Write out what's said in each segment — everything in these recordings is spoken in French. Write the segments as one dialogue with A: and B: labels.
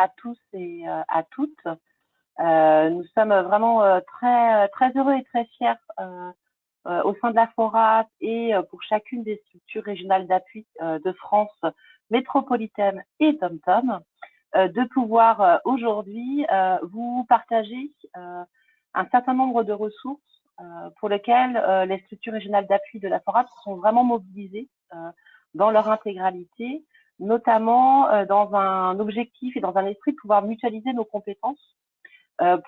A: à tous et à toutes. Nous sommes vraiment très heureux et très fiers au sein de la FORAP et pour chacune des structures régionales d'appui de France métropolitaine et TomTom de pouvoir aujourd'hui vous partager un certain nombre de ressources pour lesquelles les structures régionales d'appui de la FORAP sont vraiment mobilisées dans leur intégralité, notamment dans un objectif et dans un esprit de pouvoir mutualiser nos compétences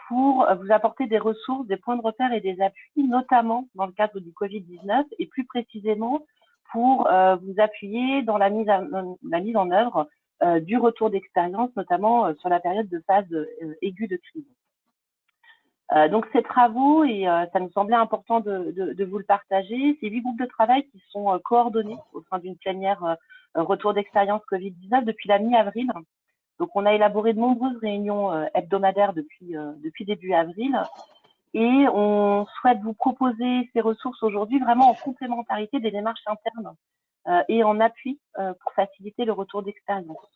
A: pour vous apporter des ressources, des points de repère et des appuis, notamment dans le cadre du Covid-19 et plus précisément pour vous appuyer dans la mise en œuvre du retour d'expérience, notamment sur la période de phase aiguë de crise. Donc ces travaux, et ça nous semblait important de vous le partager, ces 8 groupes de travail qui sont coordonnés au sein d'une plénière retour d'expérience Covid-19 depuis la mi-avril. Donc on a élaboré de nombreuses réunions hebdomadaires depuis début avril et on souhaite vous proposer ces ressources aujourd'hui vraiment en complémentarité des démarches internes et en appui pour faciliter le retour d'expérience.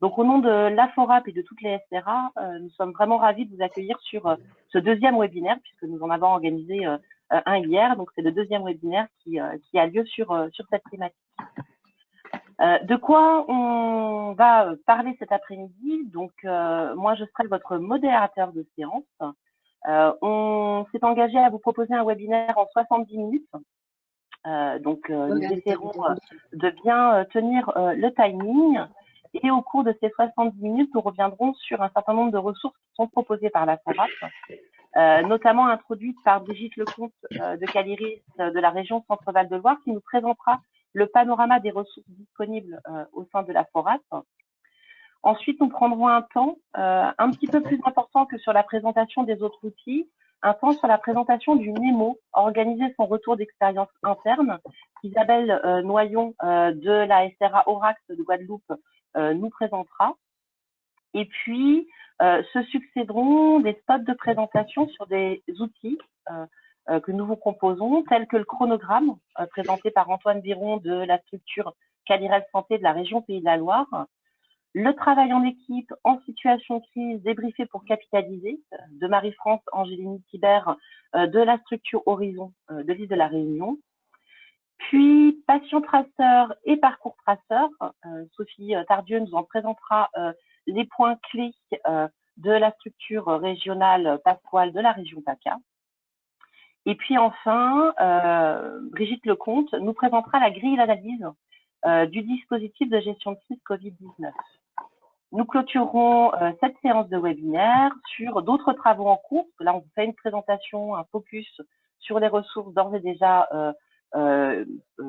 A: Donc, au nom de la FORAP et de toutes les SRA, nous sommes vraiment ravis de vous accueillir sur ce deuxième webinaire, puisque nous en avons organisé un hier. Donc, c'est le deuxième webinaire qui a lieu sur cette thématique. De quoi on va parler cet après-midi? Donc, moi, je serai votre modérateur de séance. On s'est engagé à vous proposer un webinaire en 70 minutes. Nous essaierons de bien tenir le timing. Et au cours de ces 70 minutes, nous reviendrons sur un certain nombre de ressources qui sont proposées par la FORAP, notamment introduites par Brigitte Lecomte de Caliris de la région Centre-Val de Loire, qui nous présentera le panorama des ressources disponibles au sein de la FORAP. Ensuite, nous prendrons un temps un petit peu plus important que sur la présentation des autres outils, un temps sur la présentation du NEMO, organiser son retour d'expérience interne, qu'Isabelle Noyon de la SRA Aurax de Guadeloupe nous présentera. Et puis, se succéderont des spots de présentation sur des outils que nous vous proposons, tels que le chronogramme présenté par Antoine Biron de la structure Calirel Santé de la région Pays de la Loire, le travail en équipe en situation de crise débriefé pour capitaliser de Marie-France Angéline Thibert de la structure Horizon de l'île de la Réunion. Puis, patient traceur et parcours traceur. Sophie Tardieu nous en présentera les points clés de la structure régionale Pasquale de la région PACA. Et puis enfin, Brigitte Lecomte nous présentera la grille d'analyse du dispositif de gestion de crise Covid-19. Nous clôturerons cette séance de webinaire sur d'autres travaux en cours. Là, on vous fait une présentation, un focus sur les ressources d'ores et déjà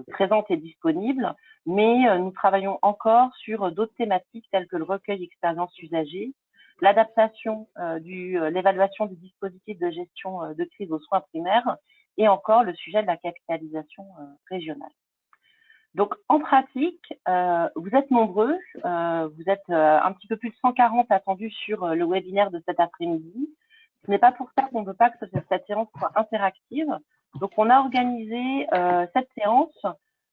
A: présentes et disponibles, mais nous travaillons encore sur d'autres thématiques telles que le recueil expérience usagée, l'adaptation l'évaluation du dispositif de gestion de crise aux soins primaires et encore le sujet de la capitalisation régionale. Donc, en pratique, vous êtes nombreux, vous êtes un petit peu plus de 140 attendus sur le webinaire de cet après-midi. Ce n'est pas pour ça qu'on ne veut pas que cette séance soit interactive. Donc, on a organisé cette séance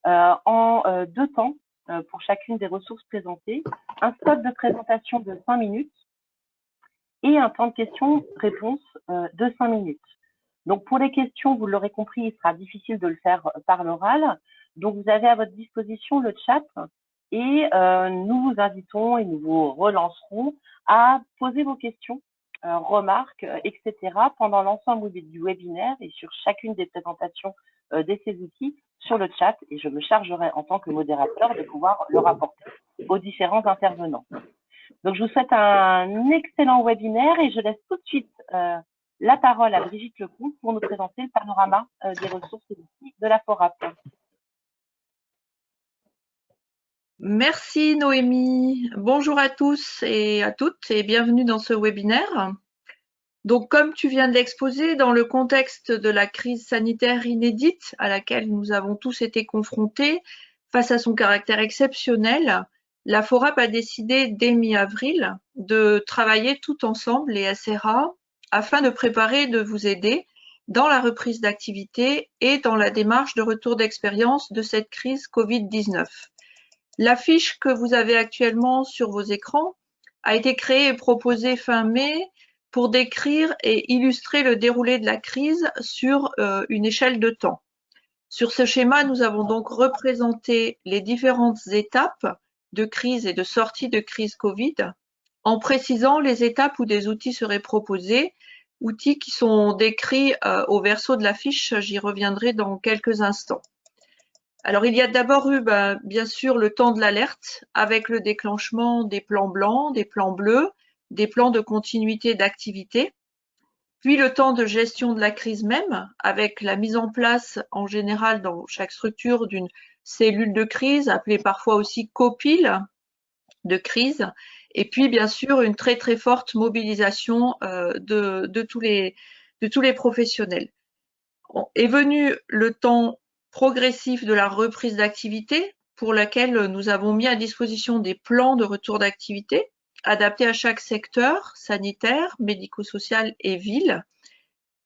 A: en 2 temps pour chacune des ressources présentées. Un spot de présentation de 5 minutes et un temps de questions-réponses de 5 minutes. Donc, pour les questions, vous l'aurez compris, il sera difficile de le faire par l'oral. Donc, vous avez à votre disposition le chat et nous vous invitons et nous vous relancerons à poser vos questions, remarques, etc. pendant l'ensemble du webinaire et sur chacune des présentations de ces outils sur le chat. Et je me chargerai en tant que modérateur de pouvoir le rapporter aux différents intervenants. Donc, je vous souhaite un excellent webinaire et je laisse tout de suite la parole à Brigitte Lecomte pour nous présenter le panorama des ressources et outils de la FORAP.
B: Merci Noémie. Bonjour à tous et à toutes et bienvenue dans ce webinaire. Donc, comme tu viens de l'exposer, dans le contexte de la crise sanitaire inédite à laquelle nous avons tous été confrontés, face à son caractère exceptionnel, la FORAP a décidé dès mi-avril de travailler tout ensemble, les SRA, afin de préparer et de vous aider dans la reprise d'activité et dans la démarche de retour d'expérience de cette crise Covid-19. L'affiche que vous avez actuellement sur vos écrans a été créé et proposé fin mai pour décrire et illustrer le déroulé de la crise sur une échelle de temps. Sur ce schéma, nous avons donc représenté les différentes étapes de crise et de sortie de crise Covid, en précisant les étapes où des outils seraient proposés, outils qui sont décrits au verso de la fiche, j'y reviendrai dans quelques instants. Alors, il y a d'abord eu, bien sûr, le temps de l'alerte, avec le déclenchement des plans blancs, des plans bleus, des plans de continuité d'activité, puis le temps de gestion de la crise même, avec la mise en place en général dans chaque structure d'une cellule de crise, appelée parfois aussi copile de crise, et puis bien sûr une très très forte mobilisation de tous les professionnels. Est venu le temps progressif de la reprise d'activité, pour laquelle nous avons mis à disposition des plans de retour d'activité adaptés à chaque secteur sanitaire, médico-social et ville.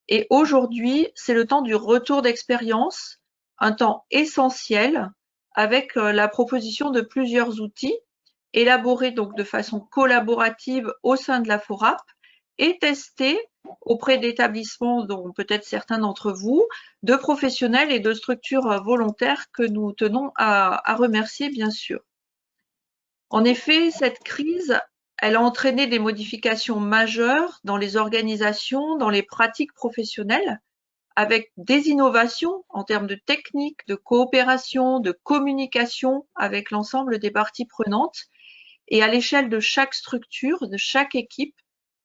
B: Et aujourd'hui, c'est le temps du retour d'expérience, un temps essentiel avec la proposition de plusieurs outils élaborés donc de façon collaborative au sein de la FORAP et testés auprès d'établissements, dont peut-être certains d'entre vous, de professionnels et de structures volontaires que nous tenons à remercier bien sûr. En effet, cette crise, elle a entraîné des modifications majeures dans les organisations, dans les pratiques professionnelles, avec des innovations en termes de techniques, de coopération, de communication avec l'ensemble des parties prenantes. Et à l'échelle de chaque structure, de chaque équipe,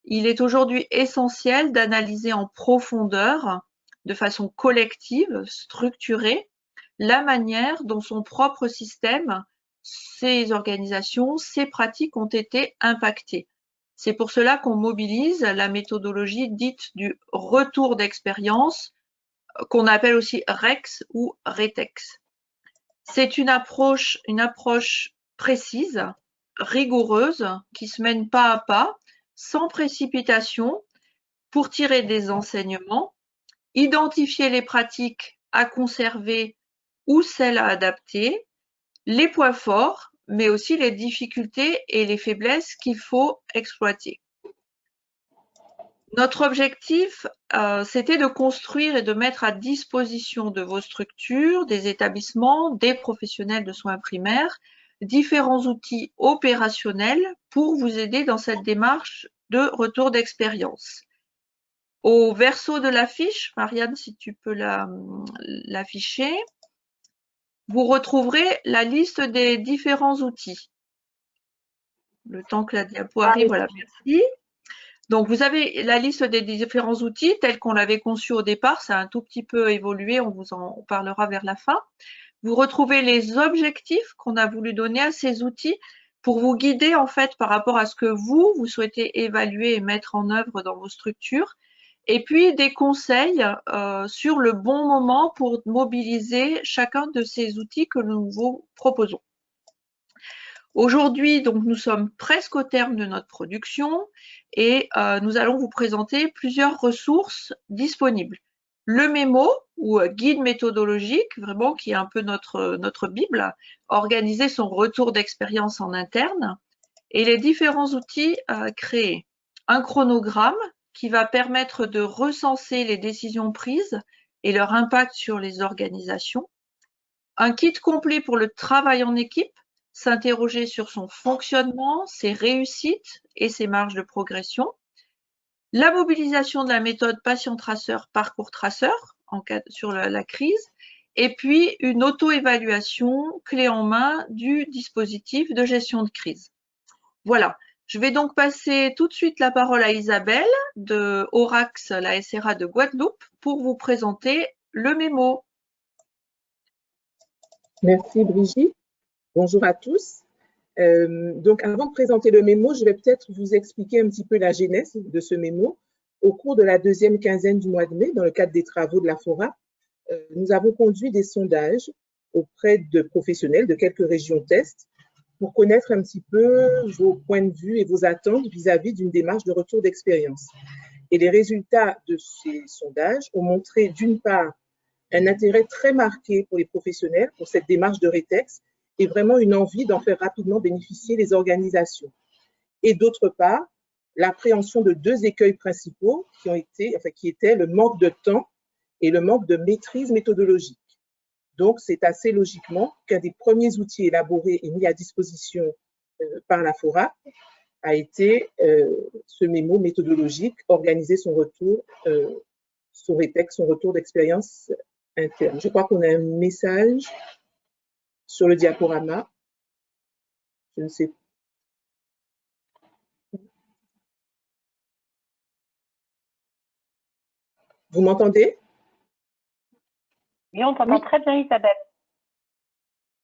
B: il est aujourd'hui essentiel d'analyser en profondeur, de façon collective, structurée, la manière dont son propre système, ses organisations, ses pratiques ont été impactées. C'est pour cela qu'on mobilise la méthodologie dite du retour d'expérience, qu'on appelle aussi REX ou RETEX. C'est une approche précise, rigoureuse, qui se mène pas à pas, sans précipitation, pour tirer des enseignements, identifier les pratiques à conserver ou celles à adapter, les points forts, mais aussi les difficultés et les faiblesses qu'il faut exploiter. Notre objectif, c'était de construire et de mettre à disposition de vos structures, des établissements, des professionnels de soins primaires, différents outils opérationnels pour vous aider dans cette démarche de retour d'expérience. Au verso de la fiche, Marianne, si tu peux l'afficher, vous retrouverez la liste des différents outils. Le temps que la diapo arrive, voilà, merci. Donc, vous avez la liste des différents outils tels qu'on l'avait conçu au départ. Ça a un tout petit peu évolué, on vous en parlera vers la fin. Vous retrouvez les objectifs qu'on a voulu donner à ces outils pour vous guider en fait par rapport à ce que vous souhaitez évaluer et mettre en œuvre dans vos structures. Et puis des conseils sur le bon moment pour mobiliser chacun de ces outils que nous vous proposons. Aujourd'hui, donc, nous sommes presque au terme de notre production et nous allons vous présenter plusieurs ressources disponibles. Le mémo ou guide méthodologique, vraiment qui est un peu notre Bible, organiser son retour d'expérience en interne et les différents outils créés. Un chronogramme qui va permettre de recenser les décisions prises et leur impact sur les organisations. Un kit complet pour le travail en équipe, s'interroger sur son fonctionnement, ses réussites et ses marges de progression. La mobilisation de la méthode patient-traceur, parcours-traceur sur la crise. Et puis une auto-évaluation clé en main du dispositif de gestion de crise. Voilà. Je vais donc passer tout de suite la parole à Isabelle de Aurax, la SRA de Guadeloupe, pour vous présenter le mémo.
C: Merci Brigitte. Bonjour à tous. Donc, avant de présenter le mémo, je vais peut-être vous expliquer un petit peu la genèse de ce mémo. Au cours de la deuxième quinzaine du mois de mai, dans le cadre des travaux de la FORAP, nous avons conduit des sondages auprès de professionnels de quelques régions test pour connaître un petit peu vos points de vue et vos attentes vis-à-vis d'une démarche de retour d'expérience. Et les résultats de ces sondages ont montré d'une part un intérêt très marqué pour les professionnels pour cette démarche de RETEX et vraiment une envie d'en faire rapidement bénéficier les organisations. et d'autre part, l'appréhension de deux écueils principaux qui étaient le manque de temps et le manque de maîtrise méthodologique. Donc, c'est assez logiquement qu'un des premiers outils élaborés et mis à disposition par la FORAP a été ce mémo méthodologique, organiser son retour, son rétexte, son retour d'expérience interne. Je crois qu'on a un message sur le diaporama. Je ne sais pas. Vous m'entendez?
A: Oui, on t'entend très bien, Isabelle.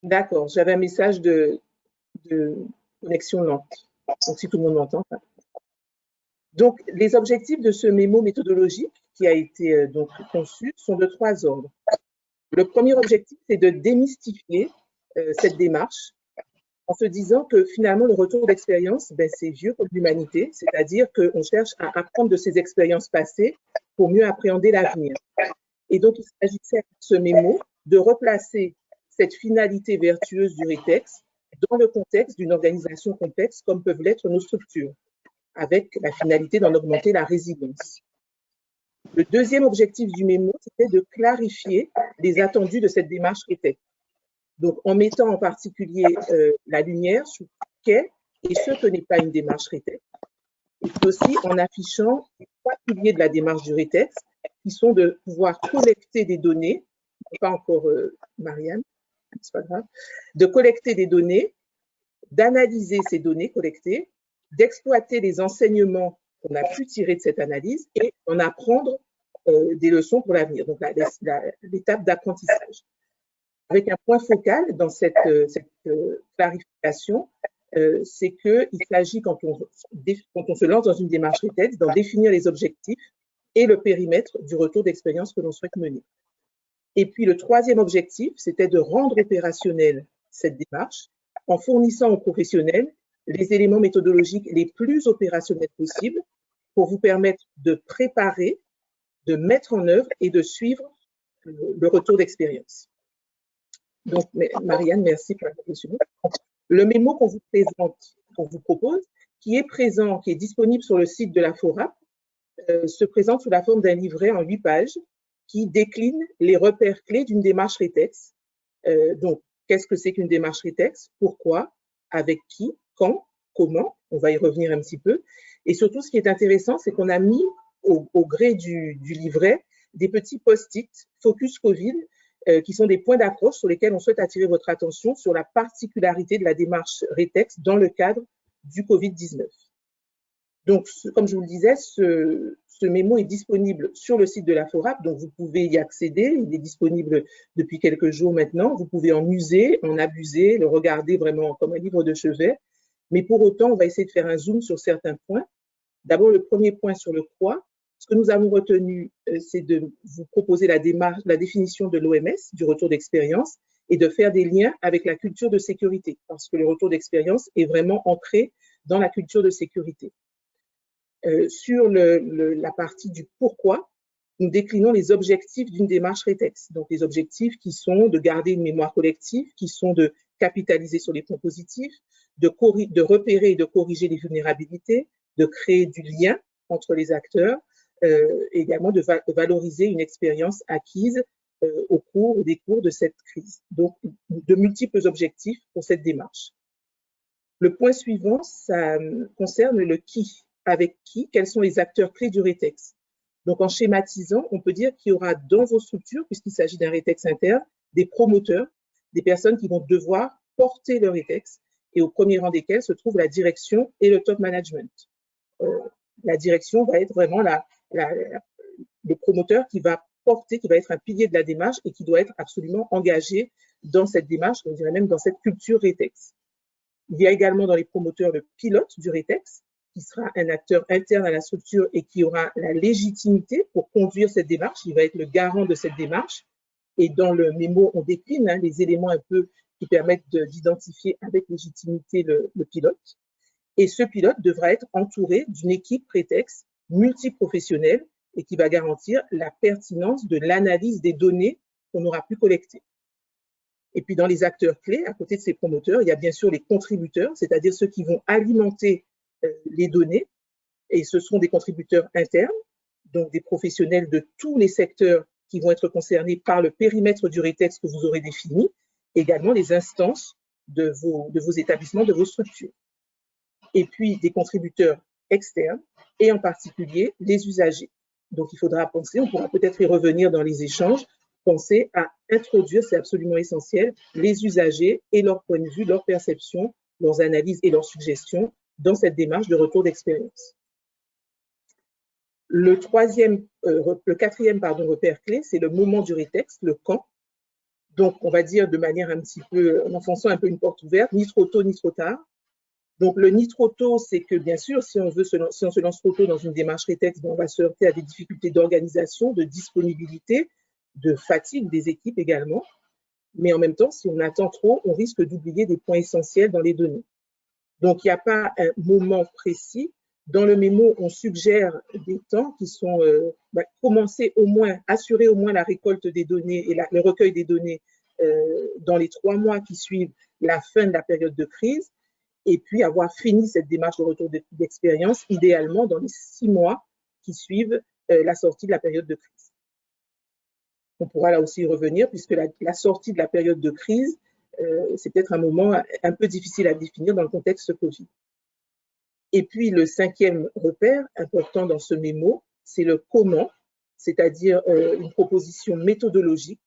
C: D'accord, j'avais un message de connexion lente. Donc, si tout le monde m'entend. Donc, les objectifs de ce mémo méthodologique qui a été donc conçu sont de 3 ordres. Le premier objectif, c'est de démystifier cette démarche en se disant que finalement, le retour d'expérience, c'est vieux pour l'humanité, c'est-à-dire qu'on cherche à apprendre de ses expériences passées pour mieux appréhender l'avenir. Et donc, il s'agissait, ce mémo, de replacer cette finalité vertueuse du rétexte dans le contexte d'une organisation complexe comme peuvent l'être nos structures, avec la finalité d'en augmenter la résilience. Le deuxième objectif du mémo, c'était de clarifier les attendus de cette démarche rétexte. Donc, en mettant en particulier la lumière sur ce qu'est et ce que n'est pas une démarche rétexte, et aussi en affichant les 3 piliers de la démarche du rétexte, qui sont de pouvoir collecter des données, pas encore Marianne, c'est pas grave, de collecter des données, d'analyser ces données collectées, d'exploiter les enseignements qu'on a pu tirer de cette analyse et d'en apprendre des leçons pour l'avenir, donc l'étape d'apprentissage. Avec un point focal dans cette clarification, c'est qu'il s'agit, quand on se lance dans une démarche rétexte, d'en définir les objectifs et le périmètre du retour d'expérience que l'on souhaite mener. Et puis le troisième objectif, c'était de rendre opérationnelle cette démarche en fournissant aux professionnels les éléments méthodologiques les plus opérationnels possibles pour vous permettre de préparer, de mettre en œuvre et de suivre le retour d'expérience. Donc, Marianne, merci pour la question. Le mémo qu'on vous présente, qu'on vous propose, qui est disponible sur le site de la FORAP, se présente sous la forme d'un livret en 8 pages qui décline les repères clés d'une démarche rétexte. Donc, qu'est-ce que c'est qu'une démarche rétexte? Pourquoi? Avec qui? Quand? Comment? On va y revenir un petit peu. Et surtout, ce qui est intéressant, c'est qu'on a mis au gré du livret des petits post-it Focus Covid qui sont des points d'accroche sur lesquels on souhaite attirer votre attention sur la particularité de la démarche rétexte dans le cadre du Covid-19. Donc, comme je vous le disais, ce mémo est disponible sur le site de la FORAP, donc vous pouvez y accéder. Il est disponible depuis quelques jours maintenant. Vous pouvez en user, en abuser, le regarder vraiment comme un livre de chevet. Mais pour autant, on va essayer de faire un zoom sur certains points. D'abord, le premier point sur le quoi. Ce que nous avons retenu, c'est de vous proposer la définition de l'OMS, du retour d'expérience, et de faire des liens avec la culture de sécurité, parce que le retour d'expérience est vraiment ancré dans la culture de sécurité. Sur la partie du pourquoi, nous déclinons les objectifs d'une démarche rétexte. Donc, les objectifs qui sont de garder une mémoire collective, qui sont de capitaliser sur les points positifs, de repérer et de corriger les vulnérabilités, de créer du lien entre les acteurs, également de valoriser une expérience acquise au cours des cours de cette crise. Donc, de multiples objectifs pour cette démarche. Le point suivant, ça concerne le qui. Avec qui, quels sont les acteurs clés du rétexte. Donc, en schématisant, on peut dire qu'il y aura dans vos structures, puisqu'il s'agit d'un rétexte interne, des promoteurs, des personnes qui vont devoir porter le rétexte, et au premier rang desquels se trouve la direction et le top management. La direction va être vraiment le promoteur qui va porter, qui va être un pilier de la démarche et qui doit être absolument engagé dans cette démarche, on dirait même dans cette culture rétexte. Il y a également dans les promoteurs le pilote du rétexte, qui sera un acteur interne à la structure et qui aura la légitimité pour conduire cette démarche. Il va être le garant de cette démarche. Et dans le mémo, on décline les éléments un peu qui permettent d'identifier avec légitimité le pilote. Et ce pilote devra être entouré d'une équipe rétexte multiprofessionnelle et qui va garantir la pertinence de l'analyse des données qu'on aura pu collecter. Et puis, dans les acteurs clés, à côté de ces promoteurs, il y a bien sûr les contributeurs, c'est-à-dire ceux qui vont alimenter les données, et ce sont des contributeurs internes, donc des professionnels de tous les secteurs qui vont être concernés par le périmètre du rétexte que vous aurez défini, également les instances de vos établissements, de vos structures. Et puis des contributeurs externes, et en particulier les usagers. Donc il faudra penser, on pourra peut-être y revenir dans les échanges, penser à introduire, c'est absolument essentiel, les usagers et leur point de vue, leur perception, leurs analyses et leurs suggestions dans cette démarche de retour d'expérience. Le quatrième repère clé, c'est le moment du rétexte, le quand. Donc, on va dire de manière un petit peu, en enfonçant un peu une porte ouverte, ni trop tôt, ni trop tard. Donc, le ni trop tôt, c'est que bien sûr, si on se lance trop tôt dans une démarche rétexte, on va se heurter à des difficultés d'organisation, de disponibilité, de fatigue des équipes également. Mais en même temps, si on attend trop, on risque d'oublier des points essentiels dans les données. Donc, il n'y a pas un moment précis. Dans le mémo, on suggère des temps qui sont commencer au moins, assurer au moins la récolte des données et le recueil des données dans les 3 mois qui suivent la fin de la période de crise, et puis avoir fini cette démarche de retour d'expérience, idéalement dans les 6 mois qui suivent la sortie de la période de crise. On pourra là aussi y revenir, puisque la sortie de la période de crise, c'est peut-être un moment un peu difficile à définir dans le contexte Covid. Et puis, le 5e repère important dans ce mémo, c'est le comment, c'est-à-dire une proposition méthodologique.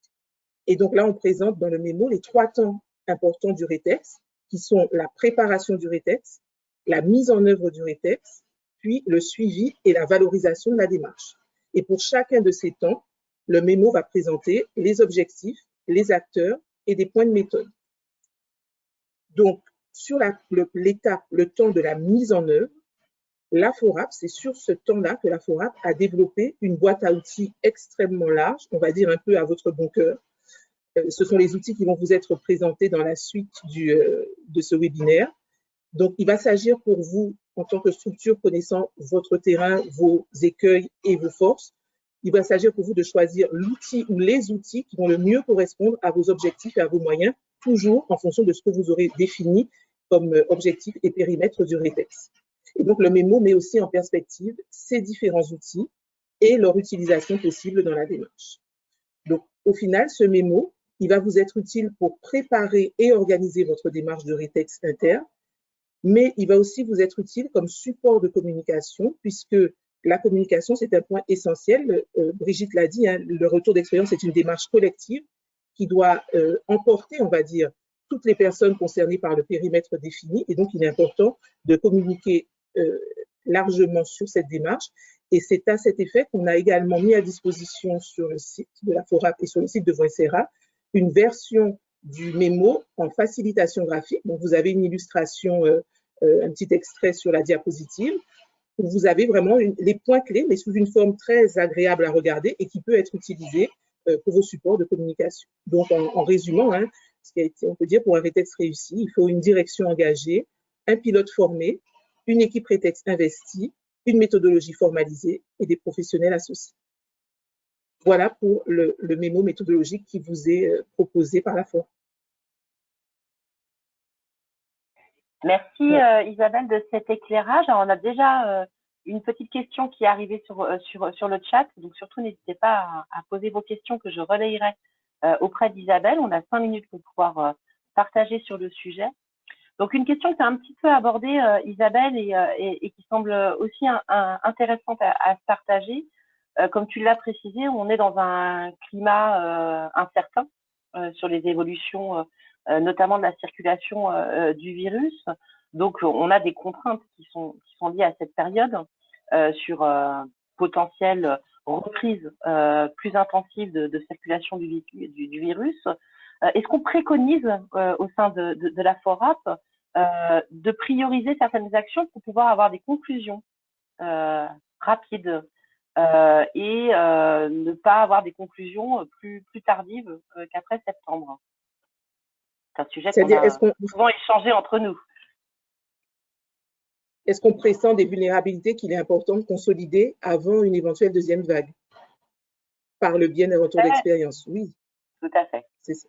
C: Et donc là, on présente dans le mémo les 3 temps importants du rétexte, qui sont la préparation du rétexte, la mise en œuvre du rétexte, puis le suivi et la valorisation de la démarche. Et pour chacun de ces temps, le mémo va présenter les objectifs, les acteurs et des points de méthode. Donc, sur l'étape, le temps de la mise en œuvre, la FORAP, c'est sur ce temps-là que la FORAP a développé une boîte à outils extrêmement large, on va dire un peu à votre bon cœur. Ce sont les outils qui vont vous être présentés dans la suite de ce webinaire. Donc, il va s'agir pour vous, en tant que structure connaissant votre terrain, vos écueils et vos forces, il va s'agir pour vous de choisir l'outil ou les outils qui vont le mieux correspondre à vos objectifs et à vos moyens, toujours en fonction de ce que vous aurez défini comme objectif et périmètre du rétexte. Et donc, le mémo met aussi en perspective ces différents outils et leur utilisation possible dans la démarche. Donc, au final, ce mémo, il va vous être utile pour préparer et organiser votre démarche de rétexte interne, mais il va aussi vous être utile comme support de communication, puisque la communication, c'est un point essentiel. Brigitte l'a dit, hein, le retour d'expérience est une démarche collective qui doit emporter, on va dire, toutes les personnes concernées par le périmètre défini. Et donc, il est important de communiquer largement sur cette démarche. Et c'est à cet effet qu'on a également mis à disposition sur le site de la FORAP et sur le site de Voicera une version du mémo en facilitation graphique. Donc, vous avez une illustration, un petit extrait sur la diapositive, où vous avez vraiment les points clés, mais sous une forme très agréable à regarder et qui peut être utilisée pour vos supports de communication. Donc, en résumant, hein, ce qui a été, on peut dire, pour un rétexte réussi, il faut une direction engagée, un pilote formé, une équipe rétexte investie, une méthodologie formalisée et des professionnels associés. Voilà pour le mémo méthodologique qui vous est proposé par la FORAP.
A: Merci Isabelle de cet éclairage. Alors, on a déjà une petite question qui est arrivée sur le chat, donc surtout n'hésitez pas à poser vos questions que je relayerai auprès d'Isabelle. On a 5 minutes pour pouvoir partager sur le sujet. Donc une question que tu as un petit peu abordée Isabelle et qui semble aussi intéressante à se partager. Comme tu l'as précisé, on est dans un climat incertain sur les évolutions notamment de la circulation du virus. Donc, on a des contraintes qui sont liées à cette période sur potentielle reprise plus intensive de circulation du virus. Est-ce qu'on préconise au sein de la FORAP de prioriser certaines actions pour pouvoir avoir des conclusions rapides et ne pas avoir des conclusions plus tardives qu'après septembre? C'est un sujet qu'on a souvent échangé entre nous.
C: Est-ce qu'on pressent des vulnérabilités qu'il est important de consolider avant une éventuelle deuxième vague par le biais d'un retour d'expérience? Oui.
A: Tout à fait.
C: C'est ça.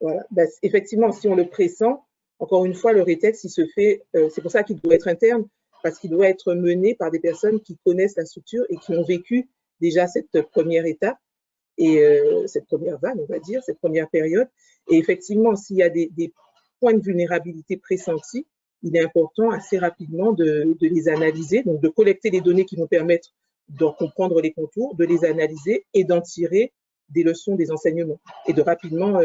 C: Voilà. Ben, effectivement, si on le pressent, encore une fois, le rétexte, il se fait, c'est pour ça qu'il doit être interne, parce qu'il doit être mené par des personnes qui connaissent la structure et qui ont vécu déjà cette première étape et cette première vague, on va dire, cette première période. Et effectivement, s'il y a des points de vulnérabilité pressentis, il est important assez rapidement de les analyser, donc de collecter les données qui vont permettre d'en comprendre les contours, de les analyser et d'en tirer des leçons, des enseignements, et de rapidement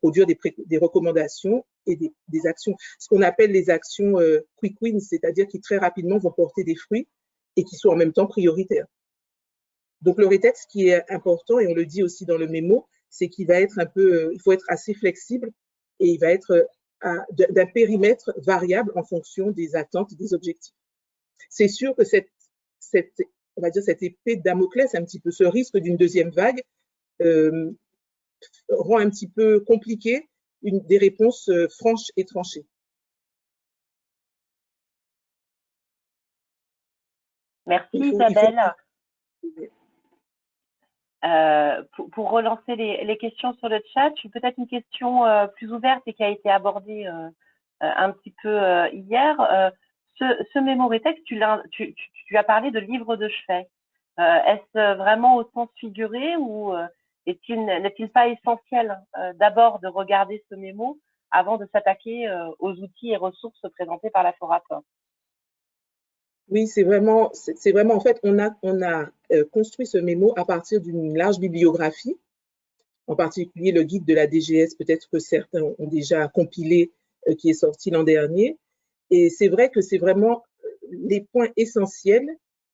C: produire des recommandations et des actions. Ce qu'on appelle les actions quick wins, c'est-à-dire qui très rapidement vont porter des fruits et qui sont en même temps prioritaires. Donc le rétexte, ce qui est important, et on le dit aussi dans le mémo, c'est qu'il va être un peu, il faut être assez flexible et il va être d'un périmètre variable en fonction des attentes et des objectifs. C'est sûr que on va dire cette épée de Damoclès, un petit peu ce risque d'une deuxième vague, rend un petit peu compliqué des réponses franches et tranchées.
A: Merci Isabelle. Pour relancer les questions sur le chat, peut-être une question plus ouverte et qui a été abordée un petit peu hier. Ce mémo rétexte, tu as parlé de livre de chevet. Est-ce vraiment au sens figuré ou n'est-il pas essentiel d'abord de regarder ce mémo avant de s'attaquer aux outils et ressources présentés par la FORAP?
C: Oui, c'est vraiment, en fait, on a construit ce mémo à partir d'une large bibliographie, en particulier le guide de la DGS, peut-être que certains ont déjà compilé, qui est sorti l'an dernier. Et c'est vrai que c'est vraiment les points essentiels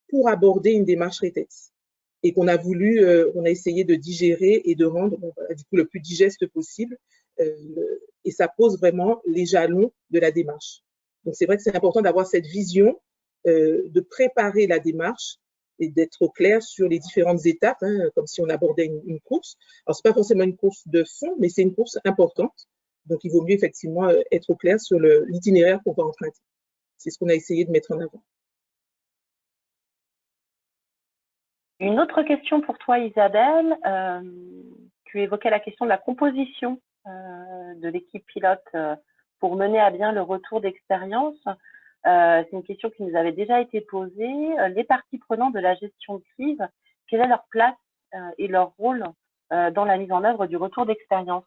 C: pour aborder une démarche rétex. Et qu'on a voulu, on a essayé de digérer et de rendre du coup le plus digeste possible. Et ça pose vraiment les jalons de la démarche. Donc c'est vrai que c'est important d'avoir cette vision, de préparer la démarche et d'être au clair sur les différentes étapes, hein, comme si on abordait une course. Alors, ce n'est pas forcément une course de fond, mais c'est une course importante. Donc, il vaut mieux effectivement être au clair sur l'itinéraire qu'on va emprunter. C'est ce qu'on a essayé de mettre en avant.
A: Une autre question pour toi, Isabelle. Tu évoquais la question de la composition de l'équipe pilote pour mener à bien le retour d'expérience. C'est une question qui nous avait déjà été posée. Les parties prenantes de la gestion de crise, quelle est leur place et leur rôle dans la mise en œuvre du retour d'expérience?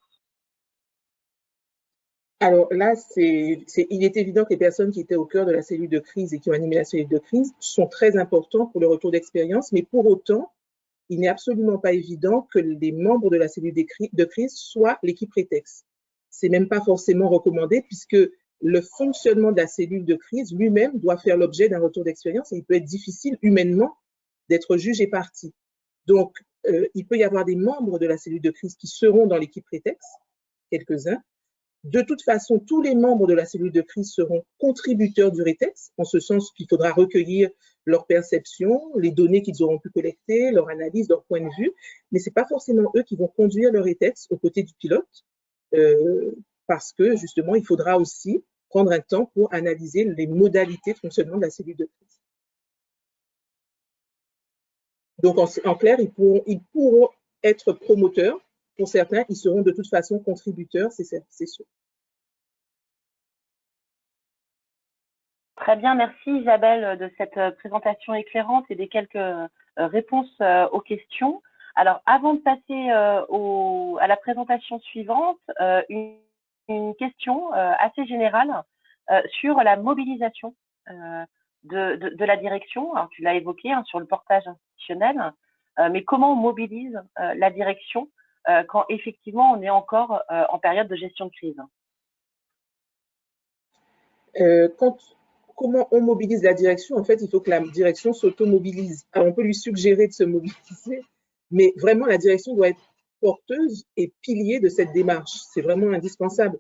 C: Alors là, il est évident que les personnes qui étaient au cœur de la cellule de crise et qui ont animé la cellule de crise sont très importantes pour le retour d'expérience, mais pour autant, il n'est absolument pas évident que les membres de la cellule de crise soient l'équipe rétex. C'est même pas forcément recommandé puisque le fonctionnement de la cellule de crise lui-même doit faire l'objet d'un retour d'expérience et il peut être difficile humainement d'être jugé partie. Donc, il peut y avoir des membres de la cellule de crise qui seront dans l'équipe rétex, quelques-uns. De toute façon, tous les membres de la cellule de crise seront contributeurs du rétex, en ce sens qu'il faudra recueillir leur perception, les données qu'ils auront pu collecter, leur analyse, leur point de vue, mais ce n'est pas forcément eux qui vont conduire le rétex aux côtés du pilote, parce que justement, il faudra aussi prendre un temps pour analyser les modalités de fonctionnement de la cellule de crise. Donc, en clair, ils pourront être promoteurs. Pour certains, ils seront de toute façon contributeurs, c'est sûr.
A: Très bien, merci Isabelle de cette présentation éclairante et des quelques réponses aux questions. Alors, avant de passer à la présentation suivante, une question assez générale sur la mobilisation de la direction. Alors, tu l'as évoqué sur le portage institutionnel, mais comment on mobilise la direction quand effectivement on est encore en période de gestion de crise?
C: Comment on mobilise la direction? En fait, il faut que la direction s'automobilise. Alors, on peut lui suggérer de se mobiliser, mais vraiment, la direction doit être porteuse et pilier de cette démarche. C'est vraiment indispensable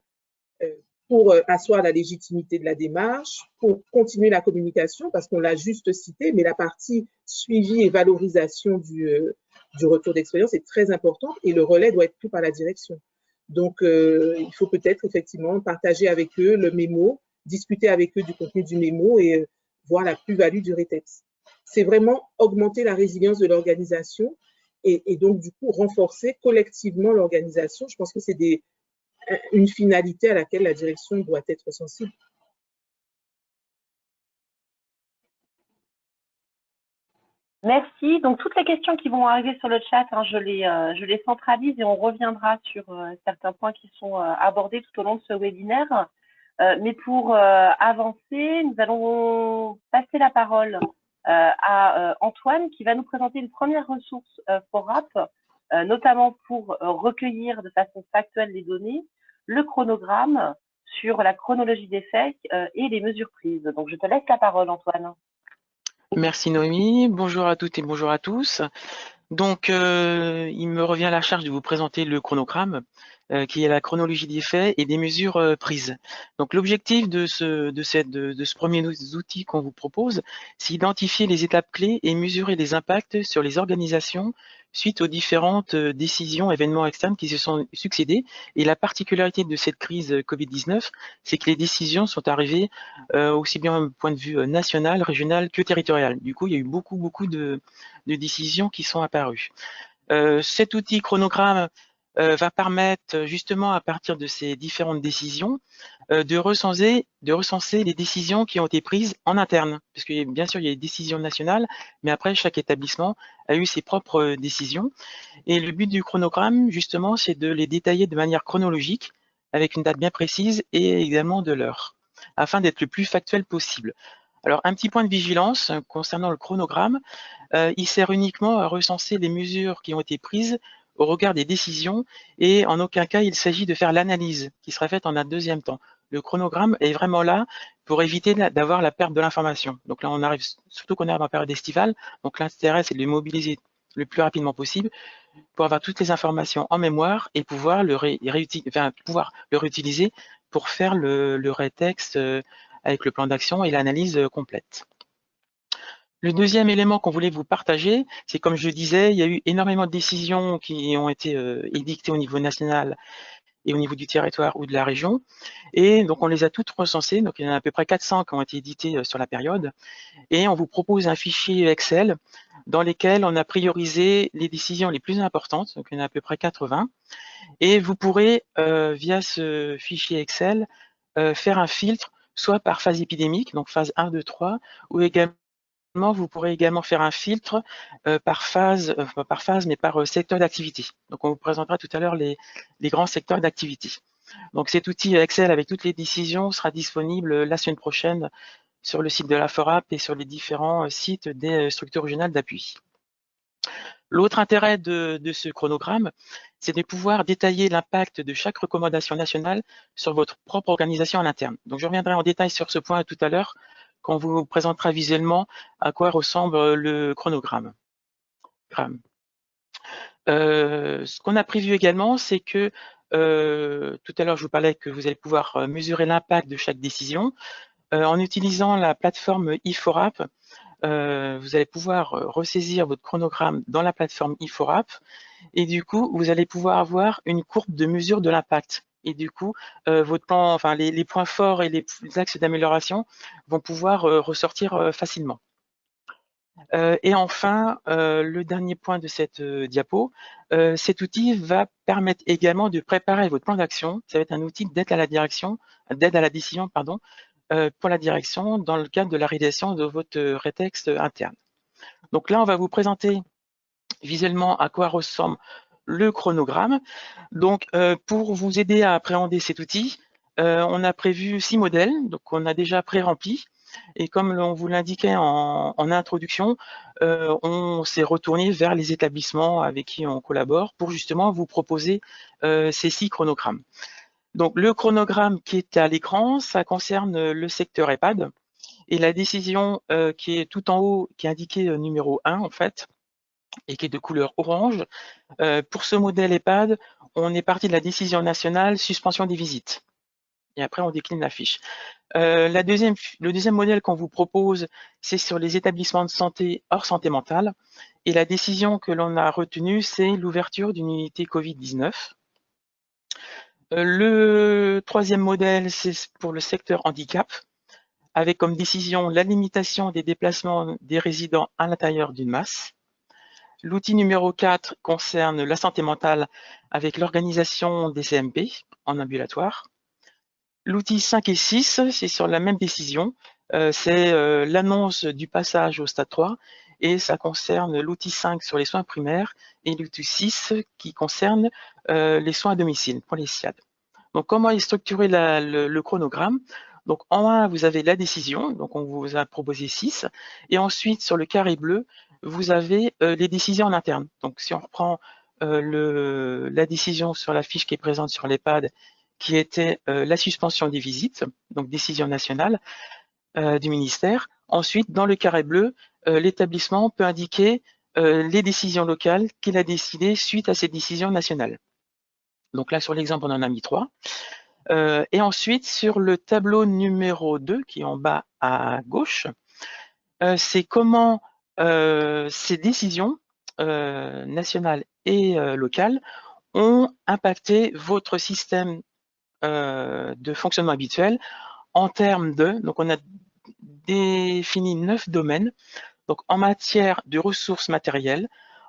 C: pour asseoir la légitimité de la démarche, pour continuer la communication, parce qu'on l'a juste cité, mais la partie suivi et valorisation du retour d'expérience est très importante et le relais doit être pris par la direction. Donc, il faut peut-être effectivement partager avec eux le mémo, discuter avec eux du contenu du mémo et voir la plus-value du rétex. C'est vraiment augmenter la résilience de l'organisation et donc, du coup, renforcer collectivement l'organisation. Je pense que c'est une finalité à laquelle la direction doit être sensible.
A: Merci. Donc, toutes les questions qui vont arriver sur le chat, hein, je les centralise et on reviendra sur certains points qui sont abordés tout au long de ce webinaire. Mais pour avancer, nous allons passer la parole à Antoine qui va nous présenter une première ressource FORAP, notamment pour recueillir de façon factuelle les données, le chronogramme sur la chronologie des faits et les mesures prises. Donc, je te laisse la parole, Antoine.
D: Merci Noémie, bonjour à toutes et bonjour à tous. Donc, il me revient à la charge de vous présenter le chronogramme, qui est la chronologie des faits et des mesures prises. Donc, l'objectif de ce premier outil qu'on vous propose, c'est identifier les étapes clés et mesurer les impacts sur les organisations suite aux différentes décisions, événements externes qui se sont succédés. Et la particularité de cette crise Covid-19, c'est que les décisions sont arrivées aussi bien du point de vue national, régional que territorial. Du coup, il y a eu beaucoup de décisions qui sont apparues. Cet outil chronogramme va permettre justement à partir de ces différentes décisions de recenser les décisions qui ont été prises en interne, parce que bien sûr il y a des décisions nationales, mais après chaque établissement a eu ses propres décisions. Et le but du chronogramme justement, c'est de les détailler de manière chronologique, avec une date bien précise et également de l'heure, afin d'être le plus factuel possible. Alors un petit point de vigilance concernant le chronogramme, il sert uniquement à recenser les mesures qui ont été prises au regard des décisions et en aucun cas il s'agit de faire l'analyse qui sera faite en un deuxième temps. Le chronogramme est vraiment là pour éviter d'avoir la perte de l'information. Donc là on arrive, surtout qu'on arrive en période estivale, donc l'intérêt c'est de les mobiliser le plus rapidement possible pour avoir toutes les informations en mémoire et pouvoir le réutiliser pour faire le rétexte avec le plan d'action et l'analyse complète. Le deuxième élément qu'on voulait vous partager, c'est comme je disais, il y a eu énormément de décisions qui ont été édictées au niveau national et au niveau du territoire ou de la région. Et donc, on les a toutes recensées. Donc, il y en a à peu près 400 qui ont été éditées sur la période. Et on vous propose un fichier Excel dans lequel on a priorisé les décisions les plus importantes. Donc, il y en a à peu près 80. Et vous pourrez, via ce fichier Excel, faire un filtre, soit par phase épidémique, donc phase 1, 2, 3, ou également vous pourrez également faire un filtre par phase, pas par phase, mais par secteur d'activité. Donc, on vous présentera tout à l'heure les grands secteurs d'activité. Donc, cet outil Excel avec toutes les décisions sera disponible la semaine prochaine sur le site de la FORAP et sur les différents sites des structures régionales d'appui. L'autre intérêt de ce chronogramme, c'est de pouvoir détailler l'impact de chaque recommandation nationale sur votre propre organisation à l'interne. Donc, je reviendrai en détail sur ce point tout à l'heure, quand on vous présentera visuellement à quoi ressemble le chronogramme. Ce qu'on a prévu également, c'est que tout à l'heure, je vous parlais que vous allez pouvoir mesurer l'impact de chaque décision. En utilisant la plateforme iForap, vous allez pouvoir ressaisir votre chronogramme dans la plateforme iForap et du coup, vous allez pouvoir avoir une courbe de mesure de l'impact. Et du coup, votre plan, enfin les points forts et les axes d'amélioration vont pouvoir ressortir facilement. Et enfin, le dernier point de cette diapo, cet outil va permettre également de préparer votre plan d'action. Ça va être un outil d'aide à la décision, pardon, pour la direction dans le cadre de la réalisation de votre rétexte interne. Donc là, on va vous présenter visuellement à quoi ressemble le chronogramme. Donc, pour vous aider à appréhender cet outil, on a prévu 6 modèles, donc on a déjà pré-rempli. Et comme on vous l'indiquait en introduction, on s'est retourné vers les établissements avec qui on collabore pour justement vous proposer ces 6 chronogrammes. Donc, le chronogramme qui est à l'écran, ça concerne le secteur EHPAD. Et la décision qui est tout en haut, qui est indiquée numéro 1 en fait, et qui est de couleur orange. Pour ce modèle EHPAD, on est parti de la décision nationale suspension des visites. Et après, on décline la fiche. Le deuxième modèle qu'on vous propose, c'est sur les établissements de santé hors santé mentale. Et la décision que l'on a retenue, c'est l'ouverture d'une unité Covid-19. Le troisième modèle, c'est pour le secteur handicap, avec comme décision la limitation des déplacements des résidents à l'intérieur d'une masse. L'outil numéro 4 concerne la santé mentale avec l'organisation des CMP en ambulatoire. L'outil 5 et 6, c'est sur la même décision, c'est l'annonce du passage au stade 3 et ça concerne l'outil 5 sur les soins primaires et l'outil 6 qui concerne les soins à domicile pour les SIAD. Donc, comment est structuré le chronogramme? Donc, en 1, vous avez la décision, donc on vous a proposé 6, et ensuite, sur le carré bleu, vous avez les décisions en interne. Donc, si on reprend la décision sur la fiche qui est présente sur l'EHPAD, qui était la suspension des visites, donc décision nationale du ministère. Ensuite, dans le carré bleu, l'établissement peut indiquer les décisions locales qu'il a décidées suite à ces décisions nationales. Donc là, sur l'exemple, on en a mis 3. Et ensuite, sur le tableau numéro 2, qui est en bas à gauche, c'est comment ces décisions nationales et locales ont impacté votre système de fonctionnement habituel en termes de, donc on a défini 9 domaines, donc en matière de ressources matérielles,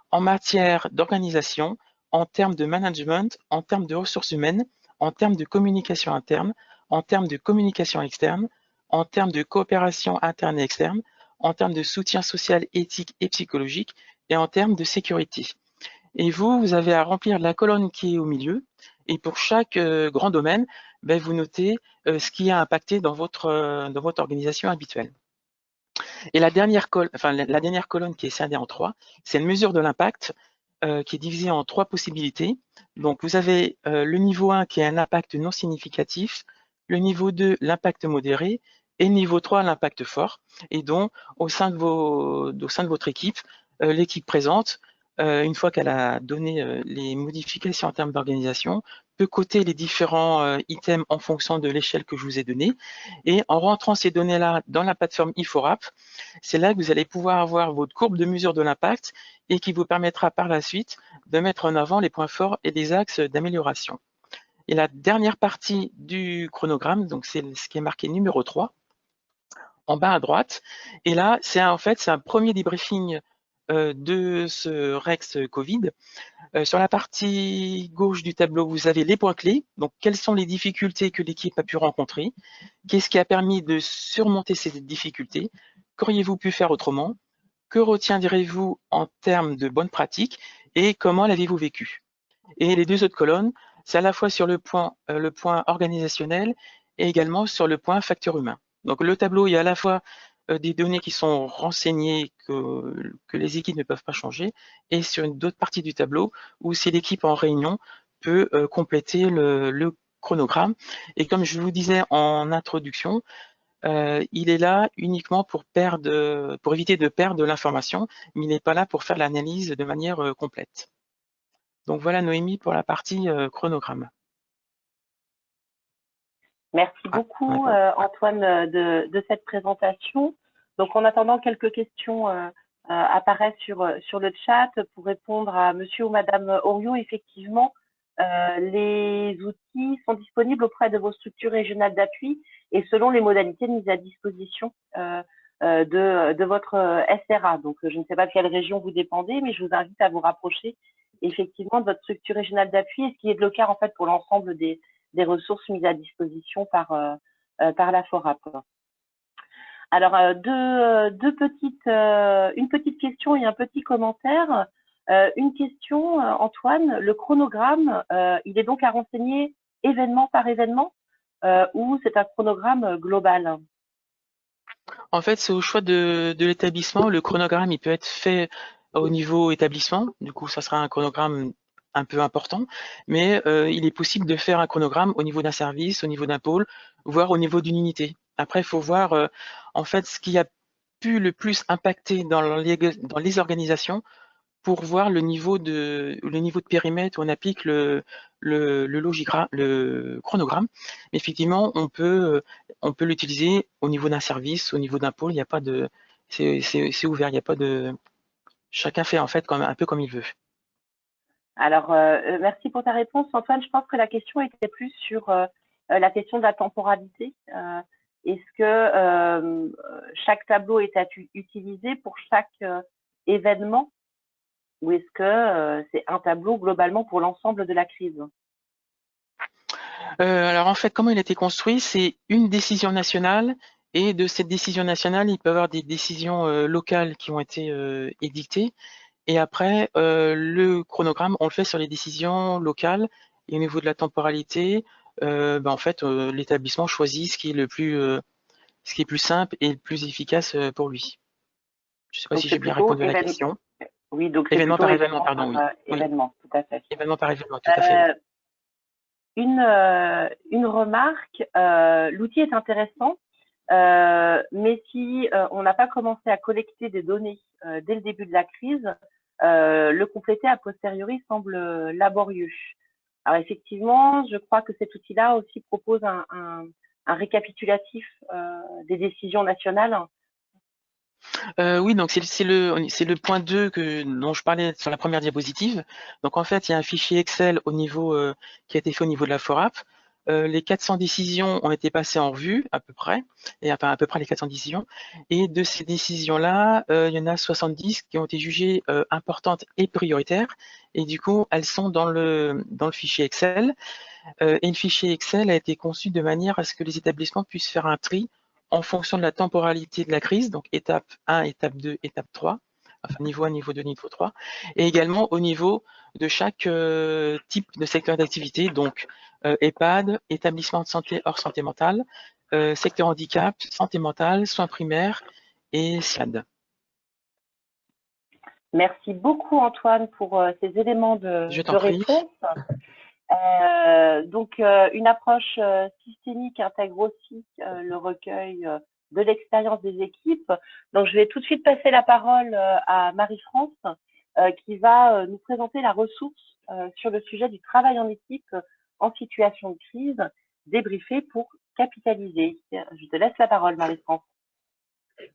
D: en matière d'organisation, en termes de management, en termes de ressources humaines, en termes de communication interne, en termes de communication externe, en termes de coopération interne et externe, en termes de soutien social, éthique et psychologique, et en termes de sécurité. Et vous avez à remplir la colonne qui est au milieu, et pour chaque grand domaine, ben, vous notez ce qui a impacté dans votre organisation habituelle. Et la dernière colonne qui est scindée en 3, c'est une mesure de l'impact qui est divisée en 3 possibilités. Donc, vous avez le niveau 1 qui est un impact non significatif, le niveau 2, l'impact modéré, et le niveau 3, l'impact fort. Et donc, au sein de votre équipe, l'équipe présente, une fois qu'elle a donné les modifications en termes d'organisation, peut coter les différents items en fonction de l'échelle que je vous ai donnée. Et en rentrant ces données-là dans la plateforme IFORAP, c'est là que vous allez pouvoir avoir votre courbe de mesure de l'impact et qui vous permettra par la suite de mettre en avant les points forts et les axes d'amélioration. Et la dernière partie du chronogramme, donc c'est ce qui est marqué numéro 3, en bas à droite. Et là, c'est un premier debriefing de ce REX Covid. Sur la partie gauche du tableau, vous avez les points clés. Donc, quelles sont les difficultés que l'équipe a pu rencontrer? Qu'est-ce qui a permis de surmonter ces difficultés? Qu'auriez-vous pu faire autrement? Que retiendrez-vous en termes de bonnes pratiques? Et comment l'avez-vous vécu? Et les 2 autres colonnes, c'est à la fois sur le point organisationnel et également sur le point facteur humain. Donc, le tableau, il y a à la fois des données qui sont renseignées que les équipes ne peuvent pas changer, et sur d'autres parties du tableau où c'est l'équipe en réunion peut compléter le chronogramme. Et comme je vous disais en introduction, il est là uniquement pour éviter de perdre l'information, mais il n'est pas là pour faire l'analyse de manière complète. Donc voilà, Noémie, pour la partie chronogramme.
A: Merci beaucoup, Antoine, de cette présentation. Donc, en attendant, quelques questions apparaissent sur le chat pour répondre à monsieur ou madame Orion. Effectivement, les outils sont disponibles auprès de vos structures régionales d'appui et selon les modalités de mise à disposition de votre SRA. Donc, je ne sais pas de quelle région vous dépendez, mais je vous invite à vous rapprocher effectivement de votre structure régionale d'appui, et ce qui est le cas en fait pour l'ensemble des ressources mises à disposition par la FORAP. Alors, une petite question et un petit commentaire. Une question, Antoine, le chronogramme, il est donc à renseigner événement par événement ou c'est un chronogramme global?
D: En fait, c'est au choix de l'établissement. Le chronogramme, il peut être fait au niveau établissement. Du coup, ça sera un chronogramme un peu important, mais il est possible de faire un chronogramme au niveau d'un service, au niveau d'un pôle, voire au niveau d'une unité. Après, il faut voir en fait ce qui a pu le plus impacter dans les organisations pour voir le niveau de périmètre où on applique le chronogramme. Mais effectivement, on peut l'utiliser au niveau d'un service, au niveau d'un pôle. Il n'y a pas de, c'est ouvert. Il n'y a pas de, chacun fait en fait un peu comme il veut.
A: Alors, merci pour ta réponse, Antoine. Je pense que la question était plus sur la question de la temporalité. Est-ce que chaque tableau est utilisé pour chaque événement, ou est-ce que c'est un tableau globalement pour l'ensemble de la crise?
D: Alors en fait, comment il a été construit, c'est une décision nationale Et de cette décision nationale, il peut y avoir des décisions locales qui ont été édictées. Et après, le chronogramme, on le fait sur les décisions locales. Et au niveau de la temporalité, en fait, l'établissement choisit ce qui est plus simple et le plus efficace pour lui. Je ne sais pas si j'ai bien répondu à la question.
A: Oui, donc c'est
D: événement
A: plutôt
D: par événement, pardon, oui.
A: Événement, tout à fait.
D: Événement par événement, tout à fait.
A: Une remarque, l'outil est intéressant, mais si on n'a pas commencé à collecter des données dès le début de la crise, le compléter a posteriori semble laborieux. Alors effectivement, je crois que cet outil-là aussi propose un récapitulatif des décisions nationales.
D: Oui, donc c'est le point 2 dont je parlais sur la première diapositive. Donc en fait, il y a un fichier Excel au niveau qui a été fait au niveau de la FORAP. Les 400 décisions ont été passées en revue à peu près, à peu près les 400 décisions. Et de ces décisions-là, il y en a 70 qui ont été jugées importantes et prioritaires. Et du coup, elles sont dans le fichier Excel. Et le fichier Excel a été conçu de manière à ce que les établissements puissent faire un tri en fonction de la temporalité de la crise, donc étape 1, étape 2, étape 3, enfin niveau 1, niveau 2, niveau 3, et également au niveau de chaque type de secteur d'activité, donc EHPAD, établissement de santé hors santé mentale, secteur handicap, santé mentale, soins primaires et SIAD.
A: Merci beaucoup Antoine pour ces éléments de réponse. Donc, une approche systémique intègre aussi le recueil de l'expérience des équipes. Donc, je vais tout de suite passer la parole à Marie-France qui va nous présenter la ressource sur le sujet du travail en équipe en situation de crise, débriefé pour capitaliser. Je te laisse la parole, Marie-France.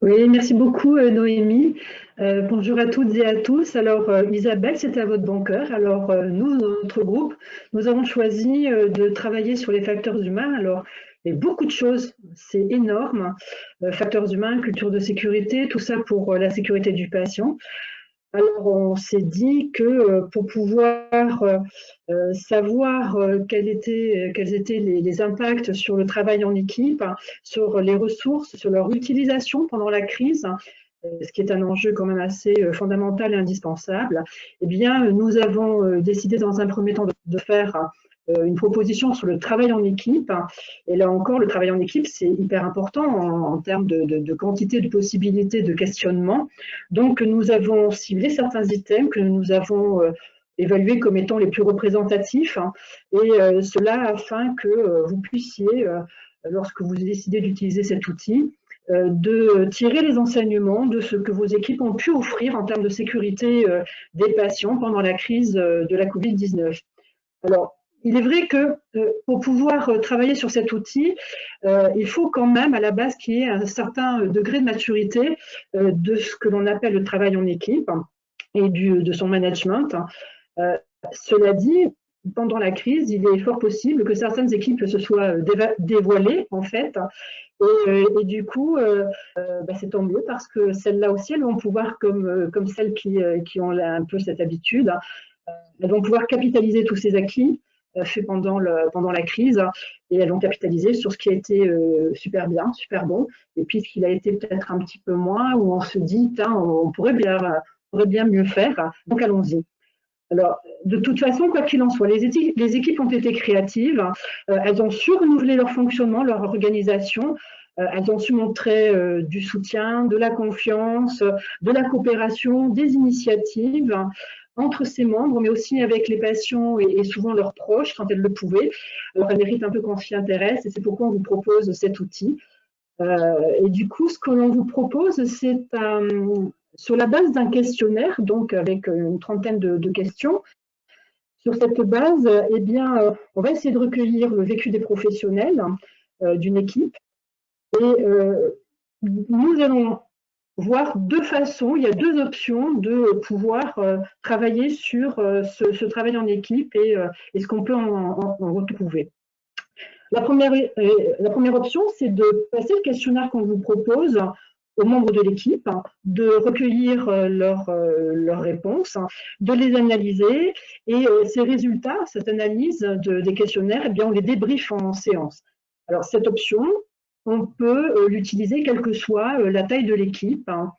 E: Oui, merci beaucoup Noémie. Bonjour à toutes et à tous. Alors Isabelle, c'est à votre bon cœur. Alors nous, dans notre groupe, nous avons choisi de travailler sur les facteurs humains. Alors il y a beaucoup de choses, c'est énorme. Facteurs humains, culture de sécurité, tout ça pour la sécurité du patient. Alors, on s'est dit que pour pouvoir savoir quels étaient les impacts sur le travail en équipe, sur les ressources, sur leur utilisation pendant la crise, ce qui est un enjeu quand même assez fondamental et indispensable, eh bien, nous avons décidé dans un premier temps de faire une proposition sur le travail en équipe. Et là encore, le travail en équipe, c'est hyper important en termes de quantité de possibilités de questionnement. Donc, nous avons ciblé certains items que nous avons évalués comme étant les plus représentatifs, et cela afin que vous puissiez, lorsque vous décidez d'utiliser cet outil, de tirer les enseignements de ce que vos équipes ont pu offrir en termes de sécurité des patients pendant la crise de la Covid-19. Alors, il est vrai que pour pouvoir travailler sur cet outil, il faut quand même à la base qu'il y ait un certain degré de maturité de ce que l'on appelle le travail en équipe et de son management. Cela dit, pendant la crise, il est fort possible que certaines équipes se soient dévoilées en fait, et du coup, c'est tant mieux parce que celles-là aussi, elles vont pouvoir, comme celles qui ont un peu cette habitude, elles vont pouvoir capitaliser tous ces acquis fait pendant la crise, et elles vont capitaliser sur ce qui a été super bien, super bon, et puis ce qu'il a été peut-être un petit peu moins, où on se dit, on pourrait bien mieux faire, donc allons-y. Alors, de toute façon, quoi qu'il en soit, les équipes ont été créatives, elles ont su renouveler leur fonctionnement, leur organisation, elles ont su montrer du soutien, de la confiance, de la coopération, des initiatives entre ses membres, mais aussi avec les patients et souvent leurs proches quand elles le pouvaient. Alors, elles méritent un peu qu'on s'y intéresse, et c'est pourquoi on vous propose cet outil. Et du coup, ce que l'on vous propose, c'est sur la base d'un questionnaire, donc avec une trentaine de questions. Sur cette base, eh bien, on va essayer de recueillir le vécu des professionnels d'une équipe. Et nous allons voir deux façons, il y a deux options de pouvoir travailler sur ce travail en équipe et ce qu'on peut en retrouver. La première option, c'est de passer le questionnaire qu'on vous propose aux membres de l'équipe, de recueillir leurs réponses, de les analyser, et ces résultats, cette analyse des questionnaires, eh bien, on les débriefe en séance. Alors, cette option, on peut l'utiliser quelle que soit la taille de l'équipe, hein,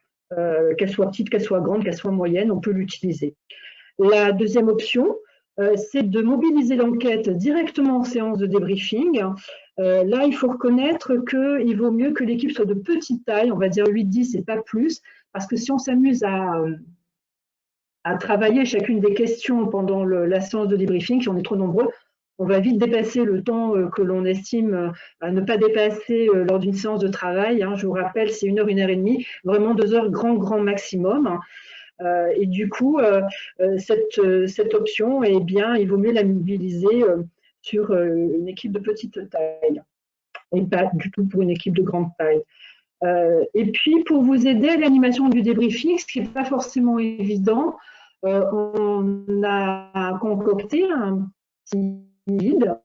E: qu'elle soit petite, qu'elle soit grande, qu'elle soit moyenne, on peut l'utiliser. La deuxième option, c'est de mobiliser l'enquête directement en séance de débriefing. Là, il faut reconnaître qu'il vaut mieux que l'équipe soit de petite taille, on va dire 8-10 et pas plus, parce que si on s'amuse à travailler chacune des questions pendant la séance de débriefing, si on est trop nombreux, on va vite dépasser le temps que l'on estime à ne pas dépasser lors d'une séance de travail. Hein. Je vous rappelle, c'est 1 heure, 1 heure et demie, vraiment 2 heures grand maximum. Et du coup, cette option, eh bien, il vaut mieux la mobiliser sur une équipe de petite taille et pas du tout pour une équipe de grande taille. Et puis, pour vous aider à l'animation du débriefing, ce qui n'est pas forcément évident, on a concocté un petit guide